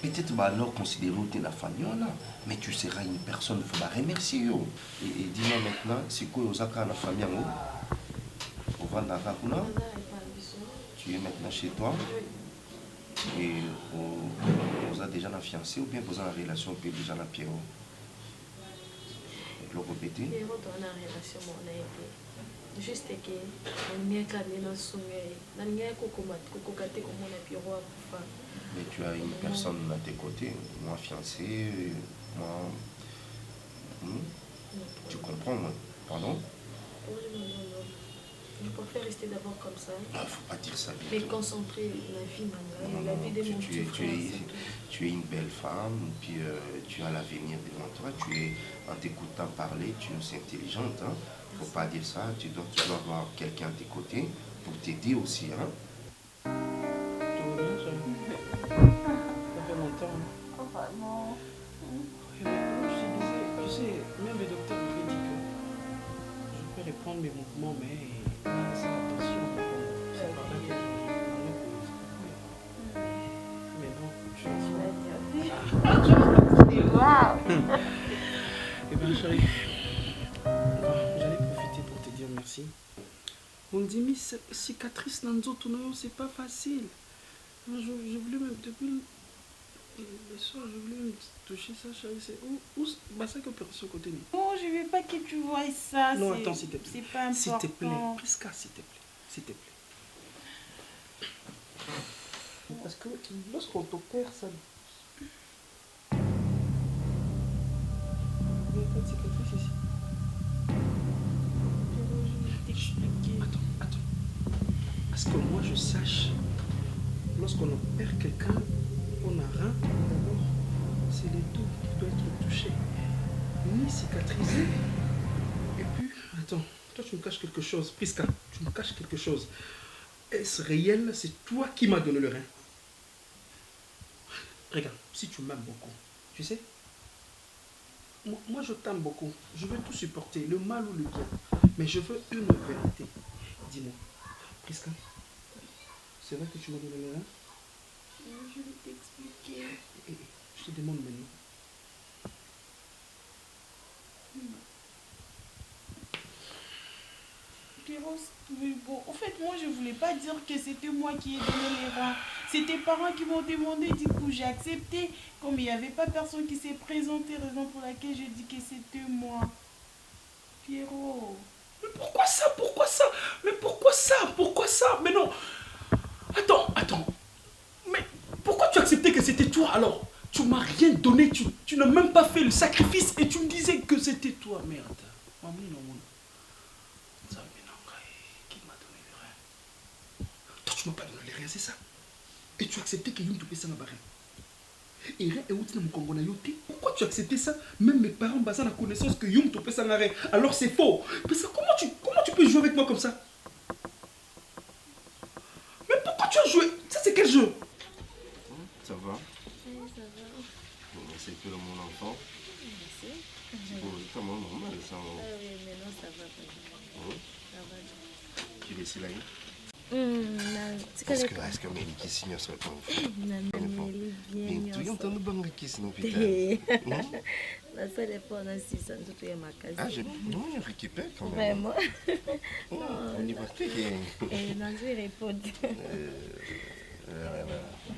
[SPEAKER 12] Peut-être bah alors considérer que la famille là, mais tu seras une personne, il faut la remercier yo. Et dis-moi maintenant, c'est quoi aux accords la famille en haut? Au Vanda Kakuna, tu es maintenant chez toi et vous avez déjà la fiancée ou bien vous avez la relation puis déjà la Pierrot? Le répéter?
[SPEAKER 9] Pierrot dans la relation on a été. Juste que mais
[SPEAKER 12] tu as une personne à tes côtés, moi fiancée, moi. Tu comprends, moi? Pardon?
[SPEAKER 9] Je préfère rester d'abord comme ça.
[SPEAKER 12] Il ne faut pas dire ça.
[SPEAKER 9] Mais concentrer la vie, la vie de mon petit frère.
[SPEAKER 12] Tu es une belle femme, puis tu as l'avenir devant toi. Tu es, en t'écoutant parler, tu es intelligente. Hein? Il ne faut pas dire ça. Tu dois avoir quelqu'un à tes côtés pour t'aider aussi. Hein?
[SPEAKER 13] Ça fait longtemps.
[SPEAKER 17] Oh, non.
[SPEAKER 13] Je
[SPEAKER 16] Tu sais, même le docteur m'avait dit que je peux reprendre mes mouvemts, mais c'est attention. C'est pas vrai que mais non, tu vas dire. Eh bien, chérie, j'allais profiter pour te dire merci. On dit, mais cicatrice dans le c'est pas facile. Je voulais même, depuis le soir, je voulais même toucher ça, chérie. C'est où bah, ça que opération côté.
[SPEAKER 17] Non, je veux pas que tu vois ça.
[SPEAKER 16] Non, attends, s'il te plaît.
[SPEAKER 17] C'est pas important.
[SPEAKER 16] S'il te plaît, Prisca, s'il te plaît. S'il te plaît. Parce que lorsqu'on t'opère, ça. Il n'y a pas de cicatrice ici. Attends. Parce que moi je sache, lorsqu'on opère quelqu'un, on a rien, d'abord, c'est les dos qui doivent être touchés, ni cicatrisés. Et puis, attends, toi tu me caches quelque chose, Prisca, tu me caches quelque chose. Est-ce réel? C'est toi qui m'as donné le rein. Regarde, si tu m'aimes beaucoup, tu sais, moi je t'aime beaucoup, je veux tout supporter, le mal ou le bien, mais je veux une vérité. Dis-moi, Prisca, c'est vrai que tu m'as donné le rein?
[SPEAKER 17] Je vais t'expliquer.
[SPEAKER 16] Je te demande maintenant.
[SPEAKER 17] Kéros, mais bon, en fait, moi, je voulais pas dire que c'était moi qui ai donné les reins. C'est tes parents qui m'ont demandé, du coup, j'ai accepté. Comme il n'y avait pas personne qui s'est présenté, raison pour laquelle j'ai dit que c'était moi. Pierrot.
[SPEAKER 16] Mais pourquoi ça? Mais pourquoi ça? Mais non. Attends. Mais pourquoi tu acceptais que c'était toi alors? Tu m'as rien donné, tu n'as même pas fait le sacrifice et tu me disais que c'était toi. Merde. Qui m'a donné les reins? Toi, tu m'as pas donné les reins, c'est ça? Et tu as accepté que Yum te paie ça dans barre. Et rien est outil dans mon Congo na yoté. Pourquoi tu as accepté ça? Même mes parents basent la connaissance que Yum te paie ça dans barre. Alors c'est faux. Mais ça, comment tu peux jouer avec moi comme ça? Mais pourquoi tu as joué? Ça c'est quel jeu?
[SPEAKER 12] Ça va?
[SPEAKER 3] Oui, ça va.
[SPEAKER 12] Bon, c'est que mon enfant.
[SPEAKER 3] Merci.
[SPEAKER 12] C'est comment normal ça?
[SPEAKER 3] Oui, mais non, ça va pas. Ça va.
[SPEAKER 12] Tu laisses là?
[SPEAKER 3] Est-ce
[SPEAKER 12] que Méliki signe sur ton
[SPEAKER 3] bien.
[SPEAKER 12] Tu entends nous bangs qui sinon putain.
[SPEAKER 3] La seule est pas dans 600, tout est ma case.
[SPEAKER 12] Ah, non, je récupère quand même.
[SPEAKER 3] Vraiment?
[SPEAKER 12] On y va te
[SPEAKER 3] Et non, je réponds.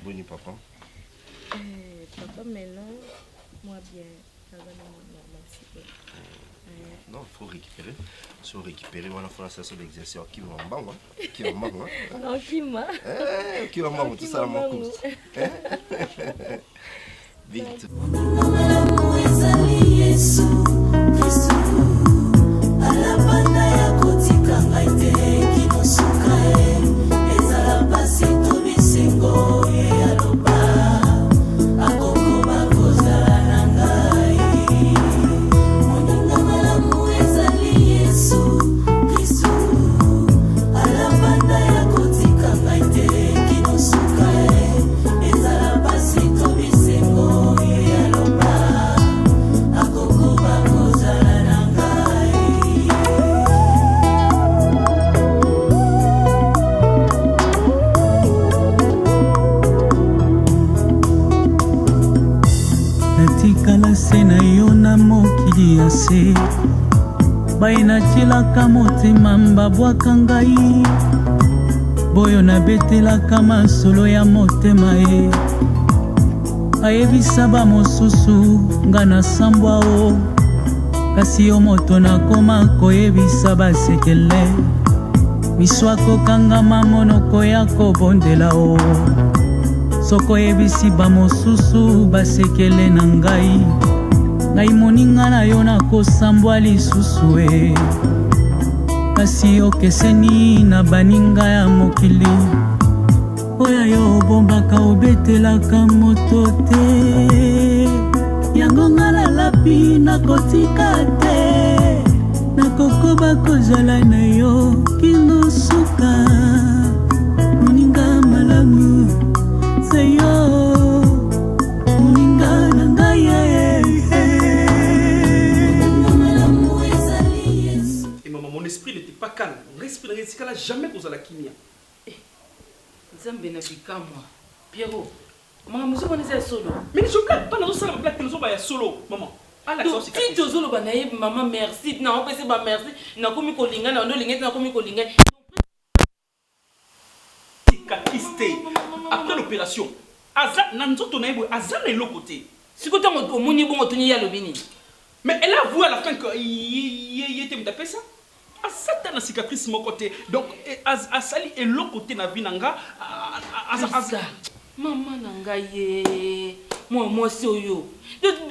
[SPEAKER 12] Bonne papa.
[SPEAKER 3] Papa, mais non, moi bien. Ça va normal, c'est
[SPEAKER 12] non, il faut récupérer. Si on récupère, on va faire la session d'exercice qui va en bas. Qui va en bas.
[SPEAKER 3] Non, qui m'a.
[SPEAKER 12] Qui va en bas, tout ça à mon course. Vite.
[SPEAKER 14] natikala se na yo na mokili ya se bayinatilaka motema mbabwaka ngai boyo nabetelaka masolo ya motema ye ayebisa bamosusu nga nasambwa o kasi yo moto nakoma koyebisa basekele miso akokangama monoko ya kobondela o soko oyebisi bamosusu basekele na ngai ngai moninga na yo nakosambwa lisusu e kasi okeseni na baninga ya mokili oyo yo obombaka obetelaka moto te yango nga nalapi nakotika te nakokoba kozala na yo kino suka moninga malamu seyo moninga na ngai
[SPEAKER 16] esprit n'était pas calme. Mon esprit n'a jamais causé la kimia.
[SPEAKER 8] Nzambe na bikamwa. Pierrot, maman, vous connaissez solo.
[SPEAKER 16] Mais je ne blague pas dans la blague, nous sommes solo, maman.
[SPEAKER 8] Si tu solo banaye maman merci, na on peut se ba merci, na komi kolinga na ndo linga na komi kolinga.
[SPEAKER 16] Cicatrisé. Après l'opération, Aza nanzoto na yebo Aza na l'autre côté.
[SPEAKER 8] Si côté on moni bon on ya lobini.
[SPEAKER 16] Mais elle a avoué à la fin que il était tapé ça. Aza na cicatrice mon côté. Donc Asali et l'autre côté na vinanga Aza.
[SPEAKER 8] Maman nanga ye. Moi soyo.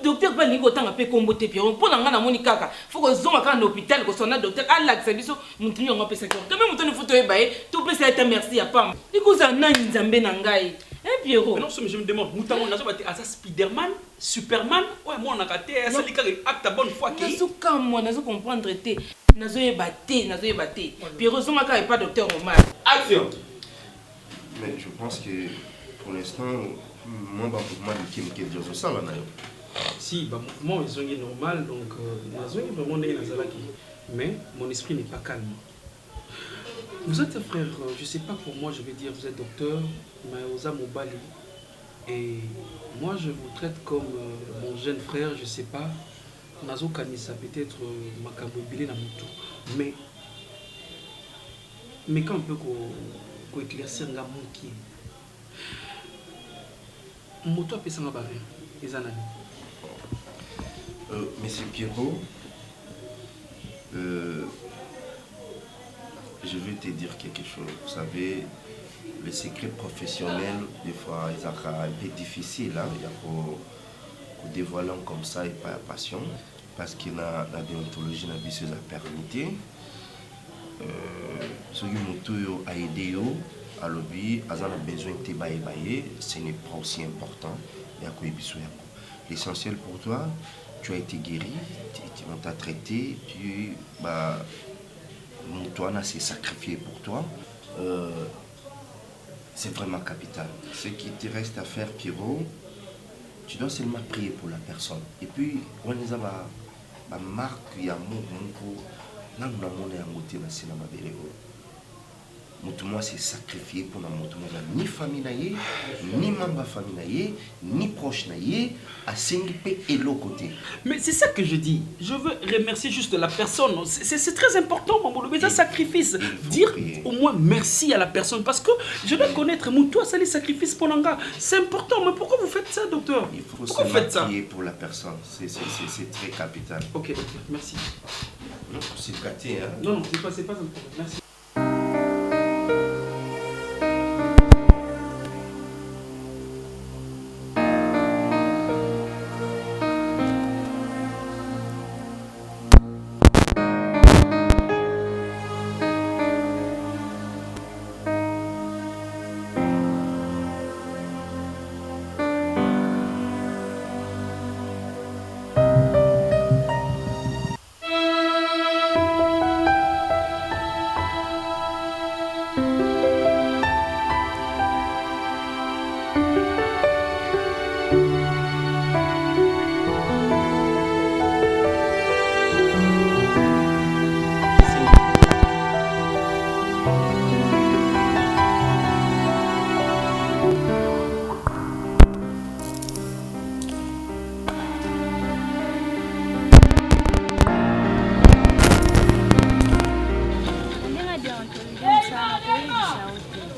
[SPEAKER 8] Docteur pas lingo tanga pe kombo te Pierrot. Pour nanga na moni kaka. Faut que zonga ka na hôpital ko sona docteur ala biso mutuni ngo pesa ko. Quand même mutuni photo e bae, tout peut être merci à pam. Iko za nani nzambe nangai. Pierrot.
[SPEAKER 16] Mais non, je me demande, Moutango n'a pas été Spider-Man, Superman, ouais, moi on a caté, ça dit qu'il acte à bonne foi qui.
[SPEAKER 8] Nazuka moi, nazo comprendre té, nazo ébaté. Pierrot, son maka est pas docteur Omar.
[SPEAKER 16] Action.
[SPEAKER 12] Mais je pense que pour l'instant, moi, pour moi, qui me dire ça là,
[SPEAKER 16] si, bah moi, ils sont normal, donc nazo est vraiment né dans la mais mon esprit n'est pas calme. Vous êtes un frère, je ne sais pas pour moi, je vais dire, vous êtes docteur, Mayosa Mobali. Et moi, je vous traite comme mon jeune frère, je ne sais pas. Nazo Kanisa, peut-être Makambo Bilé Namutu. Mais quand on peut éclaircir un qui Moto a fait ça en barré, les années.
[SPEAKER 12] Monsieur Pierrot, je vais te dire quelque chose. Vous savez, les secrets professionnels, des fois, ils sont un peu difficiles. Hein? Il y a pour dévoiler comme ça et pas la passion. Parce que la déontologie n'a pas la permis. Ce qui a aidé à l'objet, ils ont besoin de te bailler, ce n'est pas aussi important. L'essentiel pour toi, tu as été guéri, on t'a traité, toi, s'est sacrifié pour toi. C'est vraiment capital. Ce qui te reste à faire, Pierrot, tu dois seulement prier pour la personne. Et puis, on les a marque, il y a mon Moutouma s'est sacrifié pour la Moutouma. Ni famille naïe, ni membre famille naïe, ni proche naïe, à Sengipé et l'autre côté.
[SPEAKER 16] Mais c'est ça que je dis. Je veux remercier juste la personne. C'est très important, mon boulot. Mais un sacrifice. Dire au moins merci à la personne. Parce que je dois connaître Moutoua, ça les sacrifices pour l'anga. C'est important. Mais pourquoi vous faites ça, docteur?
[SPEAKER 12] Il faut se prier pour la personne. C'est très capital.
[SPEAKER 16] Ok, merci.
[SPEAKER 12] Non, c'est gâté, hein?
[SPEAKER 16] Non, c'est pas un problème. Merci.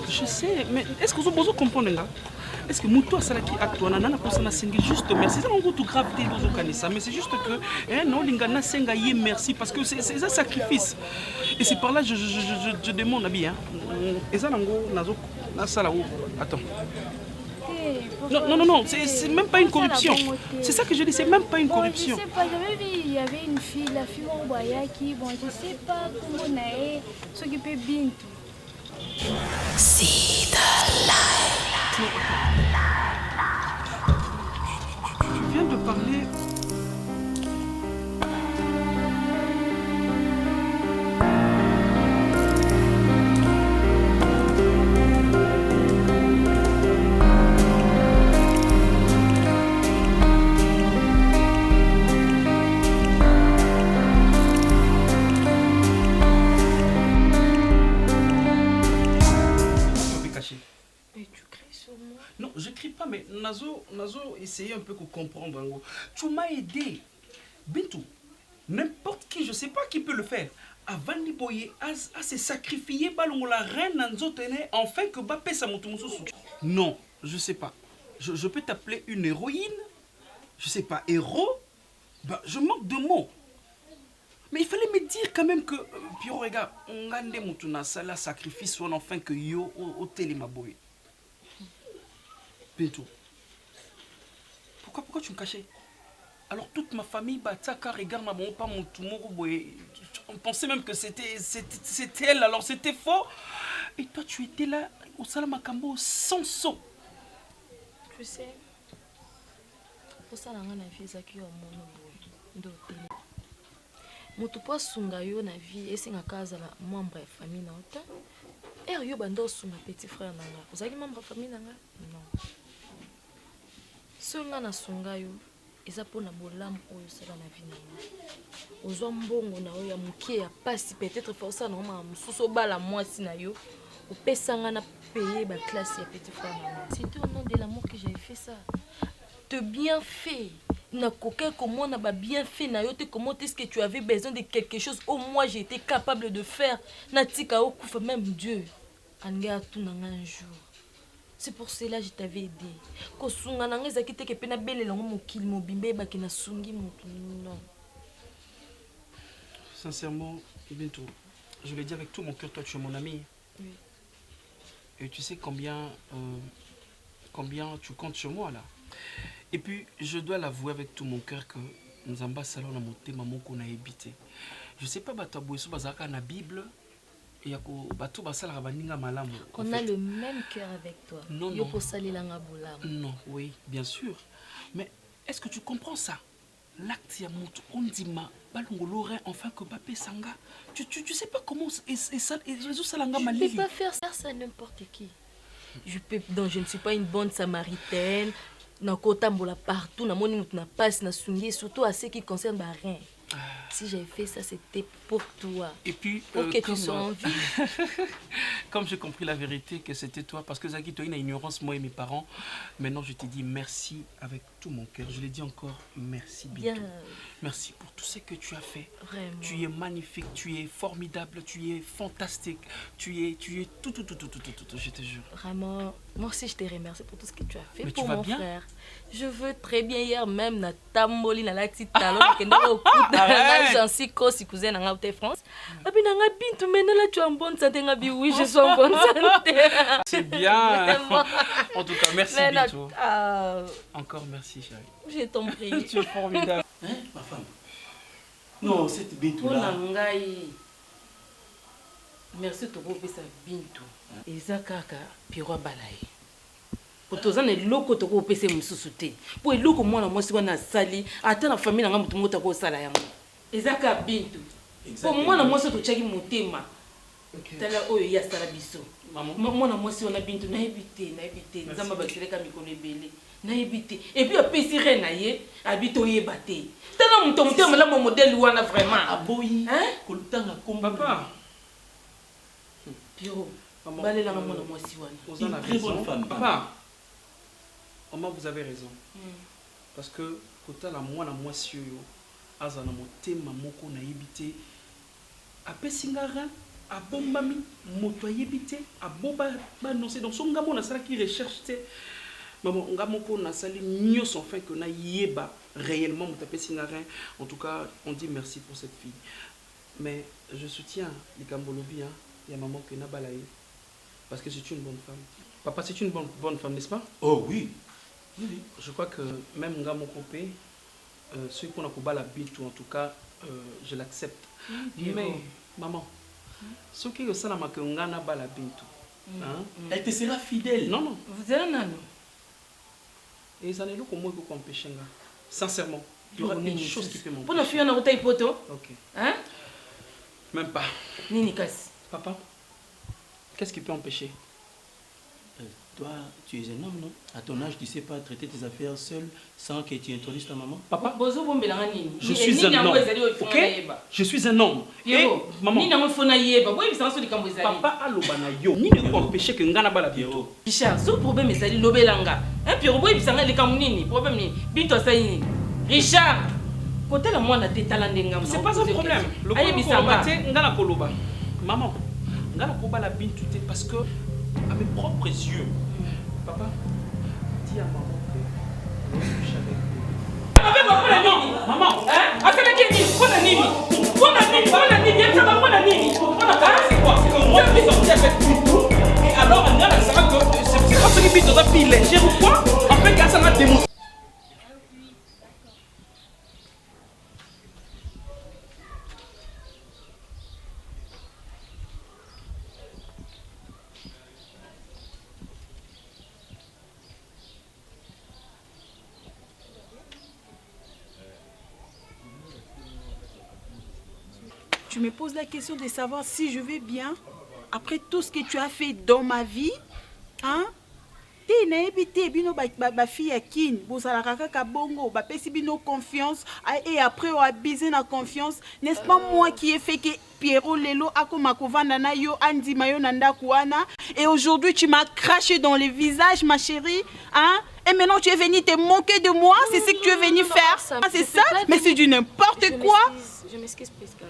[SPEAKER 16] Je sais, mais est-ce que vous pouvez comprendre là? Est-ce que Moutoua Salaki Atouana n'a pas juste merci? C'est un tout grave mais c'est juste que non, l'ingana senga yé merci parce que c'est un sacrifice. Et c'est par là que je demande à bien. Et ça attends. Non, c'est même pas une corruption. C'est ça que je dis, c'est même pas une corruption.
[SPEAKER 18] Je sais pas, j'avais vu, il y avait une fille, la fille Mouboya qui, bon, je sais pas comment on a s'occuper bien.
[SPEAKER 15] See the light.
[SPEAKER 16] Tu viens de parler. Nazo essayer un peu de comprendre. Tu m'as aidé. Bintou, n'importe qui, je ne sais pas qui peut le faire. Avant de boyer, à se sacrifier, la reine enfin que Bappé ça monte. Non, je ne sais pas. Je peux t'appeler une héroïne. Je ne sais pas, héros. Bah, je manque de mots. Mais il fallait me dire quand même que Piro, regarde, on a des moutons ça sacrifice enfin que yo au téléma boy. Bintou. Pourquoi tu me cachais? Alors toute ma famille bataka regarde maman pas mon toumoro boy. On pensait même que c'était elle, alors c'était faux. Et toi tu étais là au Salamakambo sans saut.
[SPEAKER 3] Tu sais, pour ça, on a vu ça qui est au monde. Moto po sunga yo na vie et singa kaza la membre de famille na ota. Et yo bando sunga petit frère nanga. Ozaki membre de famille nanga? Non. Sunga na sunga yo eza pona bolamu oyo sala na vie nanga. Ozwa mbongo na yo ya mukie ya pasi peut-être força na mama mususu bala mwasi na yo. Opesanga na payer ba classe ya petit frère nanga. C'était au nom de l'amour que j'avais fait ça. De bien fait. Na coquin comment on a bien fait na yote comment est-ce que tu avais besoin de quelque chose au moins j'ai été capable de faire na tika okufa même Dieu anga tout un jour. C'est pour cela que je t'avais aidé ko sunga nanga ezaki te ke pena belela ngo mokili mobimbe ba ki na sungi moto non.
[SPEAKER 16] Sincèrement Bintou, je le dis avec tout mon cœur, toi tu es mon ami.
[SPEAKER 3] Oui.
[SPEAKER 16] Et tu sais combien tu comptes sur moi là. Et puis, je dois l'avouer avec tout mon cœur que nous avons salon na monté maman qu'on a habité. Je sais pas bato boiso bazaka na Bible et yako bato basala baninga malamu.
[SPEAKER 3] On a le même cœur avec toi.
[SPEAKER 16] Non
[SPEAKER 3] yo
[SPEAKER 16] non.
[SPEAKER 3] po salila nga bolam.
[SPEAKER 16] Non, oui, bien sûr. Mais est-ce que tu comprends ça? L'acte ya moto ondima balongolorin enfin que Bappé sanga. Tu sais pas comment et ça résout salanga malili.
[SPEAKER 3] Je peux pas faire ça n'importe qui. Donc je ne suis pas une bonne samaritaine. Nakotambola partout, na moni mutu na passe na sungi, surtout à ce qui concerne ba rien. Si j'avais fait ça, c'était pour toi.
[SPEAKER 16] Et puis,
[SPEAKER 3] pour que tu sois en vie.
[SPEAKER 16] Comme j'ai compris la vérité que c'était toi, parce que Zaki, tu as une ignorance, moi et mes parents. Maintenant, je te dis merci avec tout mon cœur. Je l'ai dit encore, merci Bintou. Merci pour tout ce que tu as fait.
[SPEAKER 3] Vraiment.
[SPEAKER 16] Tu es magnifique, tu es formidable, tu es fantastique. Tu es tout, je te jure.
[SPEAKER 3] Vraiment, moi aussi je te remercie pour tout ce que tu as fait.
[SPEAKER 16] Mais
[SPEAKER 3] pour
[SPEAKER 16] tu vas
[SPEAKER 3] mon
[SPEAKER 16] bien?
[SPEAKER 3] frère. Je veux très bien. Hier même, na tamboli na la petite talon, j'en suis si cousin en Haute France. Et puis nanga Bintou, maintenant là tu es en bonne santé, oui, je suis en bonne santé.
[SPEAKER 16] C'est bien. En tout cas, merci
[SPEAKER 3] mais
[SPEAKER 16] Bintou. Encore merci chérie.
[SPEAKER 3] Je t'en prie.
[SPEAKER 16] Tu es formidable.
[SPEAKER 13] Hein, ma femme? Non, cette Bintou là.
[SPEAKER 9] Merci to kopesa Bintou. Eza kaka Piro balai. Potozana eloko to kopesa mususu te. Po eloko mwana mwasi wana sali ata na famille nga mutu mota ko sala yango. Eza ka Bintou. Po mwana mwasi to chaki motema. Tala oyo ya sala biso. Mwana mwasi wana Bintou na ebite nzamba bakeleka mikolo ebele. Na ebite et puis apesi reine ye habito yeba te. Tala mutu motema la modèle wana vraiment.
[SPEAKER 13] Aboyi. Hein? Kolutanga komba
[SPEAKER 16] papa.
[SPEAKER 9] Piro, balela na mwana mwasi wana.
[SPEAKER 16] Une très bonne femme. Papa, maman, vous avez raison. Parce que quand la mwana mwasi yo azana motema moko na yebite apesingara abombami moto yebite abomba ba noncer donc son ngamo na sala qui recherche te maman ngamo ko na sali nyoso enfin que na yeba réellement moto apesingara. En tout cas, on dit merci pour cette fille. Mais je soutiens les Kambolobi hein. Il y a maman qui n'a pas balaye. Parce que c'est une bonne femme. Papa, c'est une bonne femme, n'est-ce pas?
[SPEAKER 13] Oh oui. Oui.
[SPEAKER 16] Je crois que même Ngamo Kopé, celui qu'on a pour la Bintou, en tout cas, je l'accepte. Mais, maman, ce qui est ça, c'est que Ngana Bala Bintou.
[SPEAKER 13] Elle te sera fidèle.
[SPEAKER 16] Non, non.
[SPEAKER 9] Vous êtes un nano.
[SPEAKER 16] Et ça n'est pas comme moi qui empêche. Sincèrement, il y aura une chose qui peut m'empêcher.
[SPEAKER 9] Pour la fille, on a roté poto.
[SPEAKER 16] Ok.
[SPEAKER 9] Hein?
[SPEAKER 16] Même pas.
[SPEAKER 9] Nini Kassi.
[SPEAKER 16] Papa, qu'est-ce qui peut empêcher?
[SPEAKER 13] Toi, tu es un homme, non? À ton âge, tu ne sais pas traiter tes affaires seul sans que tu introduises ta maman.
[SPEAKER 6] Papa, je
[SPEAKER 13] suis un homme. Ok? Je suis un homme. Et maman. Papa a l'obana yo. Ni ne empêcher que ngana bala Pierrot.
[SPEAKER 6] Richard, ce problème est sali lobelanga. Un Pierrot boy bisanga le kamunini. Problème ni. Binto sayini. Richard. Côté la moi na détalande ngam. C'est pas un problème. Le problème bisanga ngana koloba. Maman, ngana koba la bintu parce que à mes propres yeux. Papa, dis à maman que je couche avec lui. Maman, hein? Attends, Kenny, prends la nini. Prends la nini, prends la nini. Ça va prendre la nini. C'est quoi? C'est que moi, je vais sortir avec tout. Et alors, on a ça que c'est pas ce qui vit dans un pays léger ou quoi? En fait, ça m'a démontré.
[SPEAKER 17] Tu me poses la question de savoir si je vais bien après tout ce que tu as fait dans ma vie, hein? Fille à kin, bongo, confiance et après on a abusé na confiance. N'est-ce pas moi qui ai fait que Pierrot Lelo Akomakovana na yo Andi Mayo Nanda Kouana et aujourd'hui tu m'as craché dans le visage ma chérie, hein? Et maintenant tu es venu te moquer de moi, c'est ce que tu es venu faire. C'est ça? Mais c'est du n'importe quoi.
[SPEAKER 3] Je m'excuse Pascal.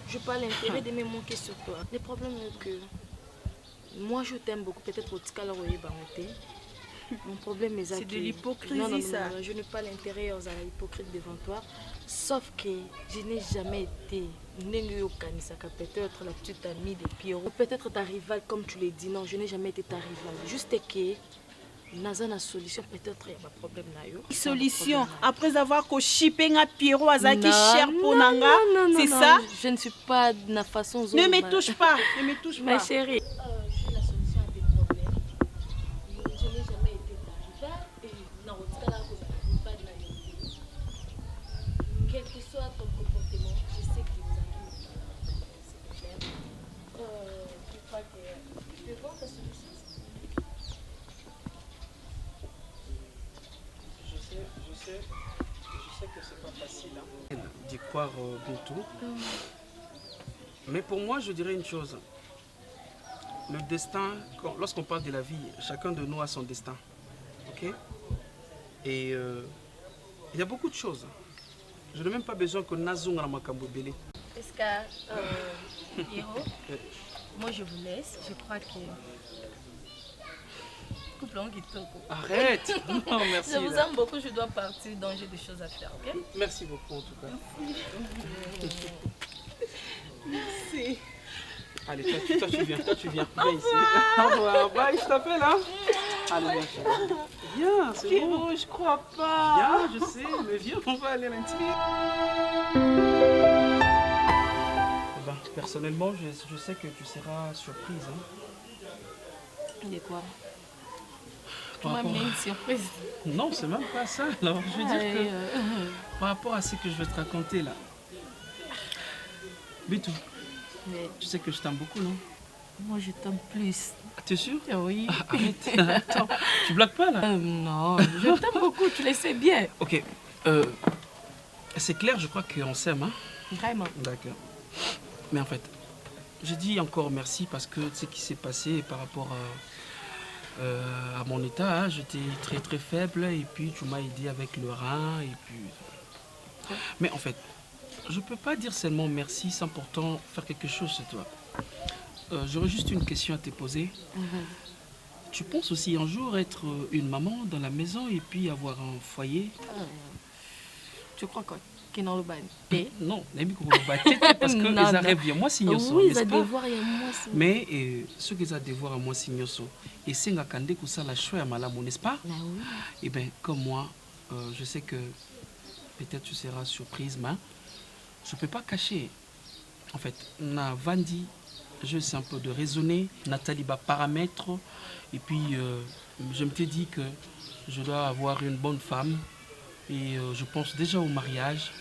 [SPEAKER 3] Je n'ai pas l'intérêt de me moquer sur toi. Le problème est que moi je t'aime beaucoup, peut-être au Tikala Royebamote. Mon problème est
[SPEAKER 17] c'est de l'hypocrisie
[SPEAKER 3] non,
[SPEAKER 17] ça.
[SPEAKER 3] Non, je n'ai pas l'intérêt à l'hypocrite devant toi. Sauf que je n'ai jamais été peut-être la petite amie de Pierrot. Peut-être ta rivale comme tu l'as dit. Non, je n'ai jamais été ta rivale. Juste que Naza na solution peut-être il y a un problème là yo.
[SPEAKER 17] Solution après avoir cochipé un Pierrot Azaki cher pour nanga, c'est ça?
[SPEAKER 3] Je ne suis pas de la façon.
[SPEAKER 17] Ne me touche pas, ne me touche pas.
[SPEAKER 3] Ma chérie. Je suis la solution à tes problèmes. Je n'ai jamais été ta rivale et non, au cas là je ne pas de la vérité. Quel que soit ton comportement, je sais que vous avez c'est clair. Je crois que je vais voir ta solution.
[SPEAKER 16] Je sais que c'est pas facile d'y croire bientôt. Mais pour moi, je dirais une chose. Le destin, lorsqu'on parle de la vie, chacun de nous a son destin. Ok? Et il y a beaucoup de choses. Je n'ai même pas besoin que Nazunga Makambo Bélé.
[SPEAKER 3] Est-ce que, Hiro, moi je vous laisse. Je crois que...
[SPEAKER 16] Arrête! Non, merci.
[SPEAKER 3] Je vous aime beaucoup, je dois partir, donc j'ai des choses à faire, ok?
[SPEAKER 16] Merci beaucoup en tout cas.
[SPEAKER 17] Merci.
[SPEAKER 16] Allez, toi tu viens, viens ici. Au revoir, bye, je t'appelle hein. Allez, viens chérie. Viens, c'est bon.
[SPEAKER 17] Je crois pas.
[SPEAKER 16] Viens, je sais, mais viens, on va aller à l'intérieur. Personnellement, je sais que tu seras surprise. Hein.
[SPEAKER 3] De quoi? Tu m'as mis une surprise.
[SPEAKER 16] Non, c'est même pas ça. Alors, je veux dire que par rapport à ce que je vais te raconter là. Bitou, tu sais que je t'aime beaucoup, non?
[SPEAKER 3] Moi, je t'aime plus.
[SPEAKER 16] T'es sûr?
[SPEAKER 3] Oui.
[SPEAKER 16] Arrête, attends. Tu blagues pas là?
[SPEAKER 3] Non, je t'aime beaucoup, tu le sais bien.
[SPEAKER 16] Ok. C'est clair, je crois qu'on s'aime, hein?
[SPEAKER 3] Vraiment.
[SPEAKER 16] D'accord. Mais en fait, je dis encore merci parce que ce qui s'est passé par rapport à mon état, hein, j'étais très très faible et puis tu m'as aidé avec le rein et puis... Mais en fait, je peux pas dire seulement merci sans pourtant faire quelque chose sur toi. J'aurais juste une question à te poser. Tu penses aussi un jour être une maman dans la maison et puis avoir un foyer?
[SPEAKER 3] Tu crois quoi? Non,
[SPEAKER 16] parce que ils arrivent bien moi signoso,
[SPEAKER 3] oui,
[SPEAKER 16] n'est-ce pas? Mais ce qu'ils ont devoir à moi signoso et c'est nga kande kusa la choix à malamu, n'est-ce pas? Et bien comme moi, je sais que peut-être tu seras surprise, mais je peux pas cacher. En fait, na Vandi, je sais un peu de raisonner, Nathalie va paramètre et puis je me t'ai dit que je dois avoir une bonne femme. Et je pense déjà au mariage.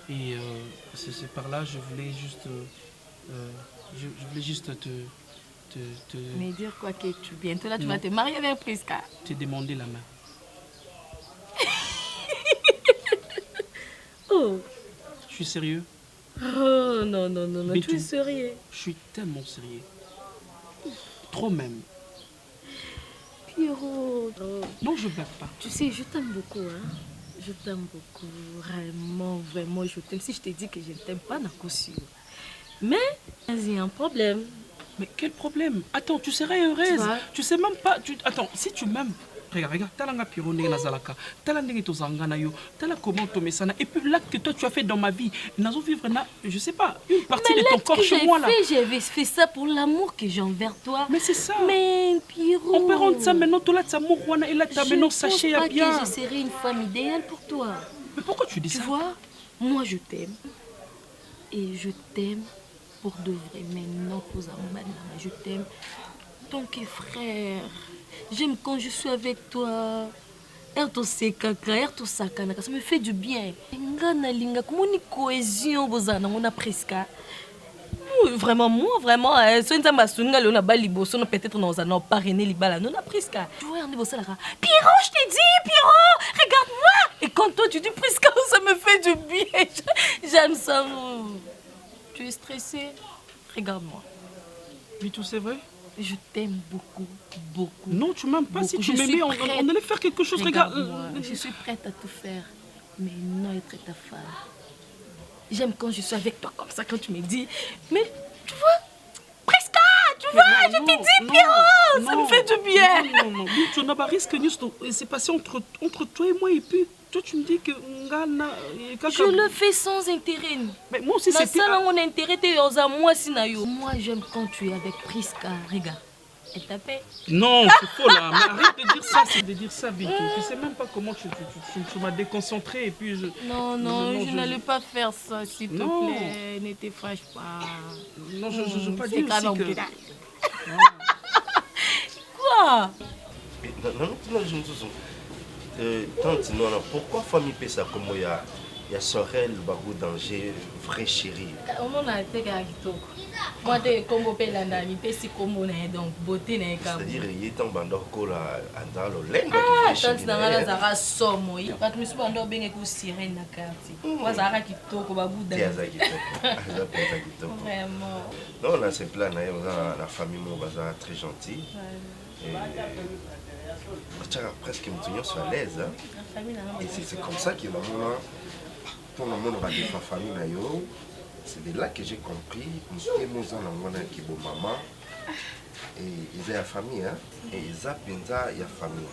[SPEAKER 16] Et c'est par là, je voulais juste te
[SPEAKER 3] Mais dire quoi que bientôt là, tu vas te marier avec Prisca.
[SPEAKER 16] Te demander la main.
[SPEAKER 3] Oh.
[SPEAKER 16] Je suis sérieux.
[SPEAKER 3] Oh non, tu es sérieux.
[SPEAKER 16] Je suis tellement sérieux. Trop même.
[SPEAKER 3] Pierrot.
[SPEAKER 16] Non, je ne blague pas.
[SPEAKER 3] Tu sais, je t'aime beaucoup, hein. Je t'aime beaucoup. Vraiment, je t'aime. Si je te dis que je ne t'aime pas, d'accord. Mais, il y a un problème.
[SPEAKER 16] Mais quel problème? Attends, tu serais heureuse. Tu sais même pas... Attends, si tu m'aimes... Regarde, talanga Pierrot ndenge nazalaka, tala ndenge tozanga na yo, tala comment to mesana. Et puis l'acte que toi tu as fait dans ma vie, nazo vivre na, je sais pas, une partie de ton corps chez moi là.
[SPEAKER 3] J'avais fait ça pour l'amour que j'ai envers toi.
[SPEAKER 16] Mais c'est ça.
[SPEAKER 3] Mais Pierrot.
[SPEAKER 16] On peut rendre ça maintenant, toi là tu amour wana et là tu maintenant sachez
[SPEAKER 3] bien.
[SPEAKER 16] bien.
[SPEAKER 3] Je pense pas que je serai une femme idéale pour toi.
[SPEAKER 16] Mais pourquoi tu dis ça?
[SPEAKER 3] Tu vois, moi je t'aime. Et je t'aime pour de vrai. Maintenant, je t'aime. Ton frère. J'aime quand je suis avec toi. Ça me fait du bien. Comment une cohésion vous en a presque. Vraiment, peut-être nous allons parrainer les balles. Nous presque. Tu vois, Pierrot, je t'ai dit, Pierrot, regarde-moi. Et quand toi tu dis presque, ça me fait du bien. J'aime ça. Tu es stressé? Regarde-moi.
[SPEAKER 16] Mais tout c'est vrai?
[SPEAKER 3] Je t'aime beaucoup, beaucoup.
[SPEAKER 16] Non, tu m'aimes pas. Si tu m'aimais, on allait faire quelque chose.
[SPEAKER 3] Regarde. Je suis prête à tout faire, mais non être ta femme. J'aime quand je suis avec toi comme ça, quand tu me dis. Mais tu vois, Prisca, tu vois, je te dis, Pierrot, ça me fait du bien.
[SPEAKER 16] Non. Tu n'as pas risque, c'est passé entre toi et moi, et puis toi tu me dis que
[SPEAKER 3] je le fais sans intérêt.
[SPEAKER 16] Mais moi aussi c'est
[SPEAKER 3] ça. Moi j'aime quand tu es avec Prisca. Regarde, elle t'appelle.
[SPEAKER 16] Non, c'est faux là. Mais arrête de dire ça, c'est de dire ça, Bintou. Tu sais même pas comment tu vas déconcentrer et puis je...
[SPEAKER 3] Non, je n'allais pas faire ça, s'il te plaît. Ne te fâche pas.
[SPEAKER 16] Non, je ne veux pas dire aussi que...
[SPEAKER 3] Quoi?
[SPEAKER 12] Tante, non, pourquoi famille fait ça comme il y a Sorel, Bagou, Danger, vrai chéri?
[SPEAKER 3] On a été à Kitoko. Moi, je suis comme Pélandani, je suis comme donc beauté.
[SPEAKER 12] C'est-à-dire qu'il y a un bandor qui est dans le lendemain.
[SPEAKER 3] Ah, tante, dans la somme. Quand je suis bandor, je suis sirène dans le quartier. Moi, je suis Kitoko, Bagou, Danger. Vraiment.
[SPEAKER 12] Non, là, c'est plein. La famille est très gentille. Presque me sur à l'aise. Et c'est comme ça que pour le monde va faire famille. C'est de là que j'ai compris que mon maman et ils ont la famille. Et ils ont la famille.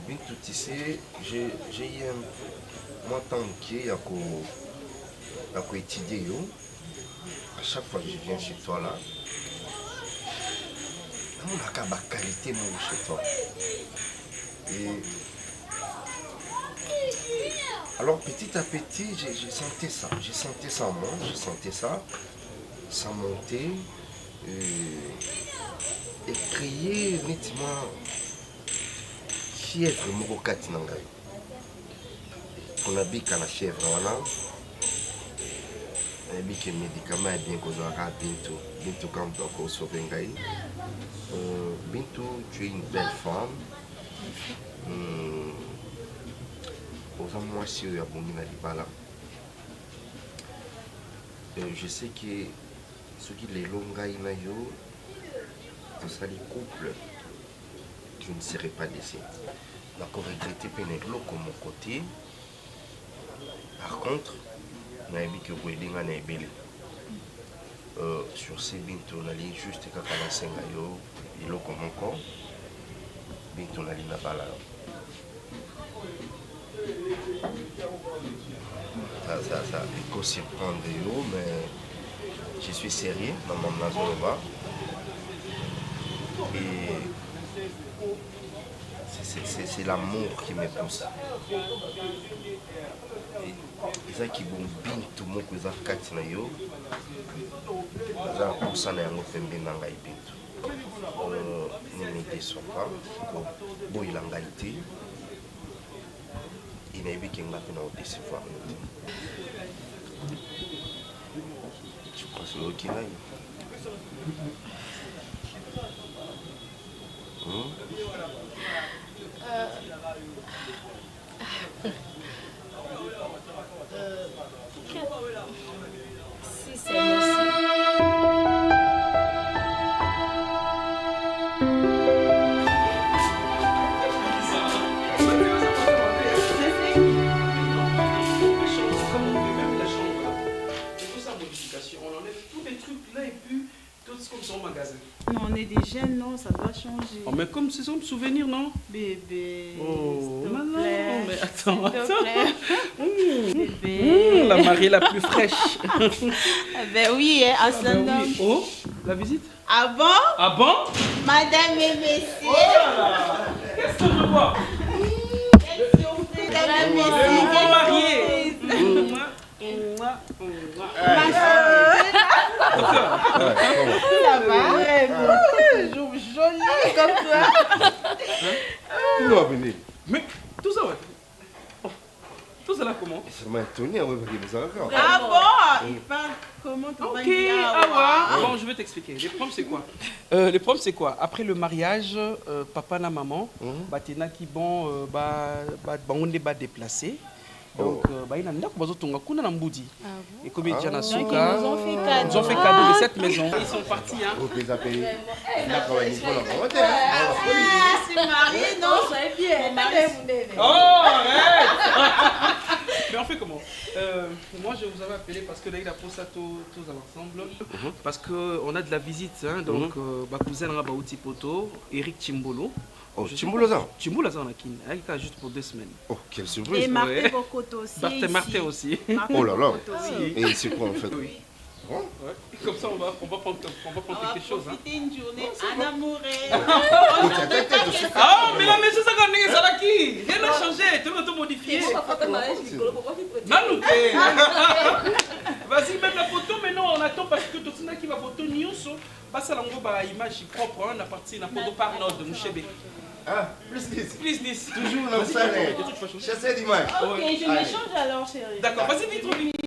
[SPEAKER 12] Bien tout ici, j'ai eu un temps qui a étudié. À chaque fois que je viens chez toi là, on a la qualité chez toi. Et alors petit à petit, j'ai senti ça. J'ai senti ça en moi, j'ai senti ça monter et créer nettement fièvre Mokokati Nangai. On a bien la fièvre, voilà. Et bien que les médicaments est bien qu'on aura bientôt quand on sauve Ngai. Bintou, tu es une belle femme. Je sais que ceux qui les longs dans ça les couples, je ne serai pas laissé. Donc on regrette Pénéglo comme mon côté. Par contre, on a dit que vous avez dit sur ces Bintou, on a dit juste quand on a 5 ans, il est comme encore. Bintou, on a dit là-bas. Ça peut surprendre, mais je suis sérieux dans mon Nazorova. Et c'est l'amour qui me pousse. Et ça qui bon bien tout le monde que ça fait na yo. Ça pour ça na yango fembe na ngai bintu. Ne me déçois pas. Bon il a ngalité. Il n'a pas qu'il m'a fait nous décevoir. Je pense que c'est ok là.
[SPEAKER 3] Si, c'est moi.
[SPEAKER 16] On enlève tous les trucs là et puis tout ce qu'on fait au magasin.
[SPEAKER 17] Non, on est des jeunes, non, ça doit changer.
[SPEAKER 16] Oh, mais comme c'est un souvenir, non?
[SPEAKER 17] Bébé.
[SPEAKER 16] Oh,
[SPEAKER 17] s'il te
[SPEAKER 16] non,
[SPEAKER 17] plaît.
[SPEAKER 16] mais attends,
[SPEAKER 17] S'il te
[SPEAKER 16] attends.
[SPEAKER 17] plaît. Bébé.
[SPEAKER 16] La mariée la plus fraîche.
[SPEAKER 17] Ah ben oui, hein, en
[SPEAKER 16] Ben oui. Oh, la visite?
[SPEAKER 17] Ah bon?
[SPEAKER 16] Ah bon?
[SPEAKER 17] Madame et messieurs.
[SPEAKER 16] Qu'est-ce que je vois?
[SPEAKER 17] Madame et
[SPEAKER 16] Le
[SPEAKER 17] messieurs.
[SPEAKER 16] nouveau marié.
[SPEAKER 17] Ça va? Toujours joli comme toi.
[SPEAKER 12] Il doit venir.
[SPEAKER 16] Mais tout ça, ouais. Oh, tout ça là comment?
[SPEAKER 12] Ça m'a étonné, ouais, parce que ça va encore.
[SPEAKER 17] Ah bon? Il parle comment tu vas
[SPEAKER 16] Ok,
[SPEAKER 17] dire?
[SPEAKER 16] ah ouais. Bon, je vais t'expliquer. Les proms, c'est quoi? Les proms, c'est quoi? Après le mariage, papa et maman, batena qui bon, on est déplacé. Donc, il y a un peu de Mboudi. Et comme il y a un souka,
[SPEAKER 17] ils ont fait
[SPEAKER 16] cadeau de cette maison. Ils sont partis. Hein.
[SPEAKER 12] Vous pouvez appeler.
[SPEAKER 17] C'est marié, non? C'est bien.
[SPEAKER 16] Oh, arrête. Mais on fait comment? Moi, je vous avais appelé parce que là, il a posé ça tous ensemble. Parce qu'on a de la visite. Hein, donc, ma cousine Rabauti Poto, Eric Chimbolo.
[SPEAKER 12] Oh, Chimbolo ça?
[SPEAKER 16] Chimbolo ça, on a qui? Elle est juste pour 2 semaines.
[SPEAKER 12] Oh, quelle surprise!
[SPEAKER 17] Et Martin Bokoto aussi.
[SPEAKER 16] Martin aussi.
[SPEAKER 12] Oh là là! Et c'est quoi en fait?
[SPEAKER 16] Oui. Ouais. Comme ça, on va prendre quelque chose. Hein.
[SPEAKER 17] Une journée en amoureux.
[SPEAKER 16] Ah, mais la maison, ça va ça qui? Rien n'a changé, tout va modifier. Vas-y, même la photo, mais non, on attend parce que tout ça qui va photo news, ça va image propre, on a parti la photo par nord de Mouchébé.
[SPEAKER 12] Ah, plus 10.
[SPEAKER 16] Plus 10.
[SPEAKER 12] Toujours dans le salon. Chassez d'image.
[SPEAKER 17] Ok, je me change alors, chérie.
[SPEAKER 16] D'accord, vas-y, vite, vite.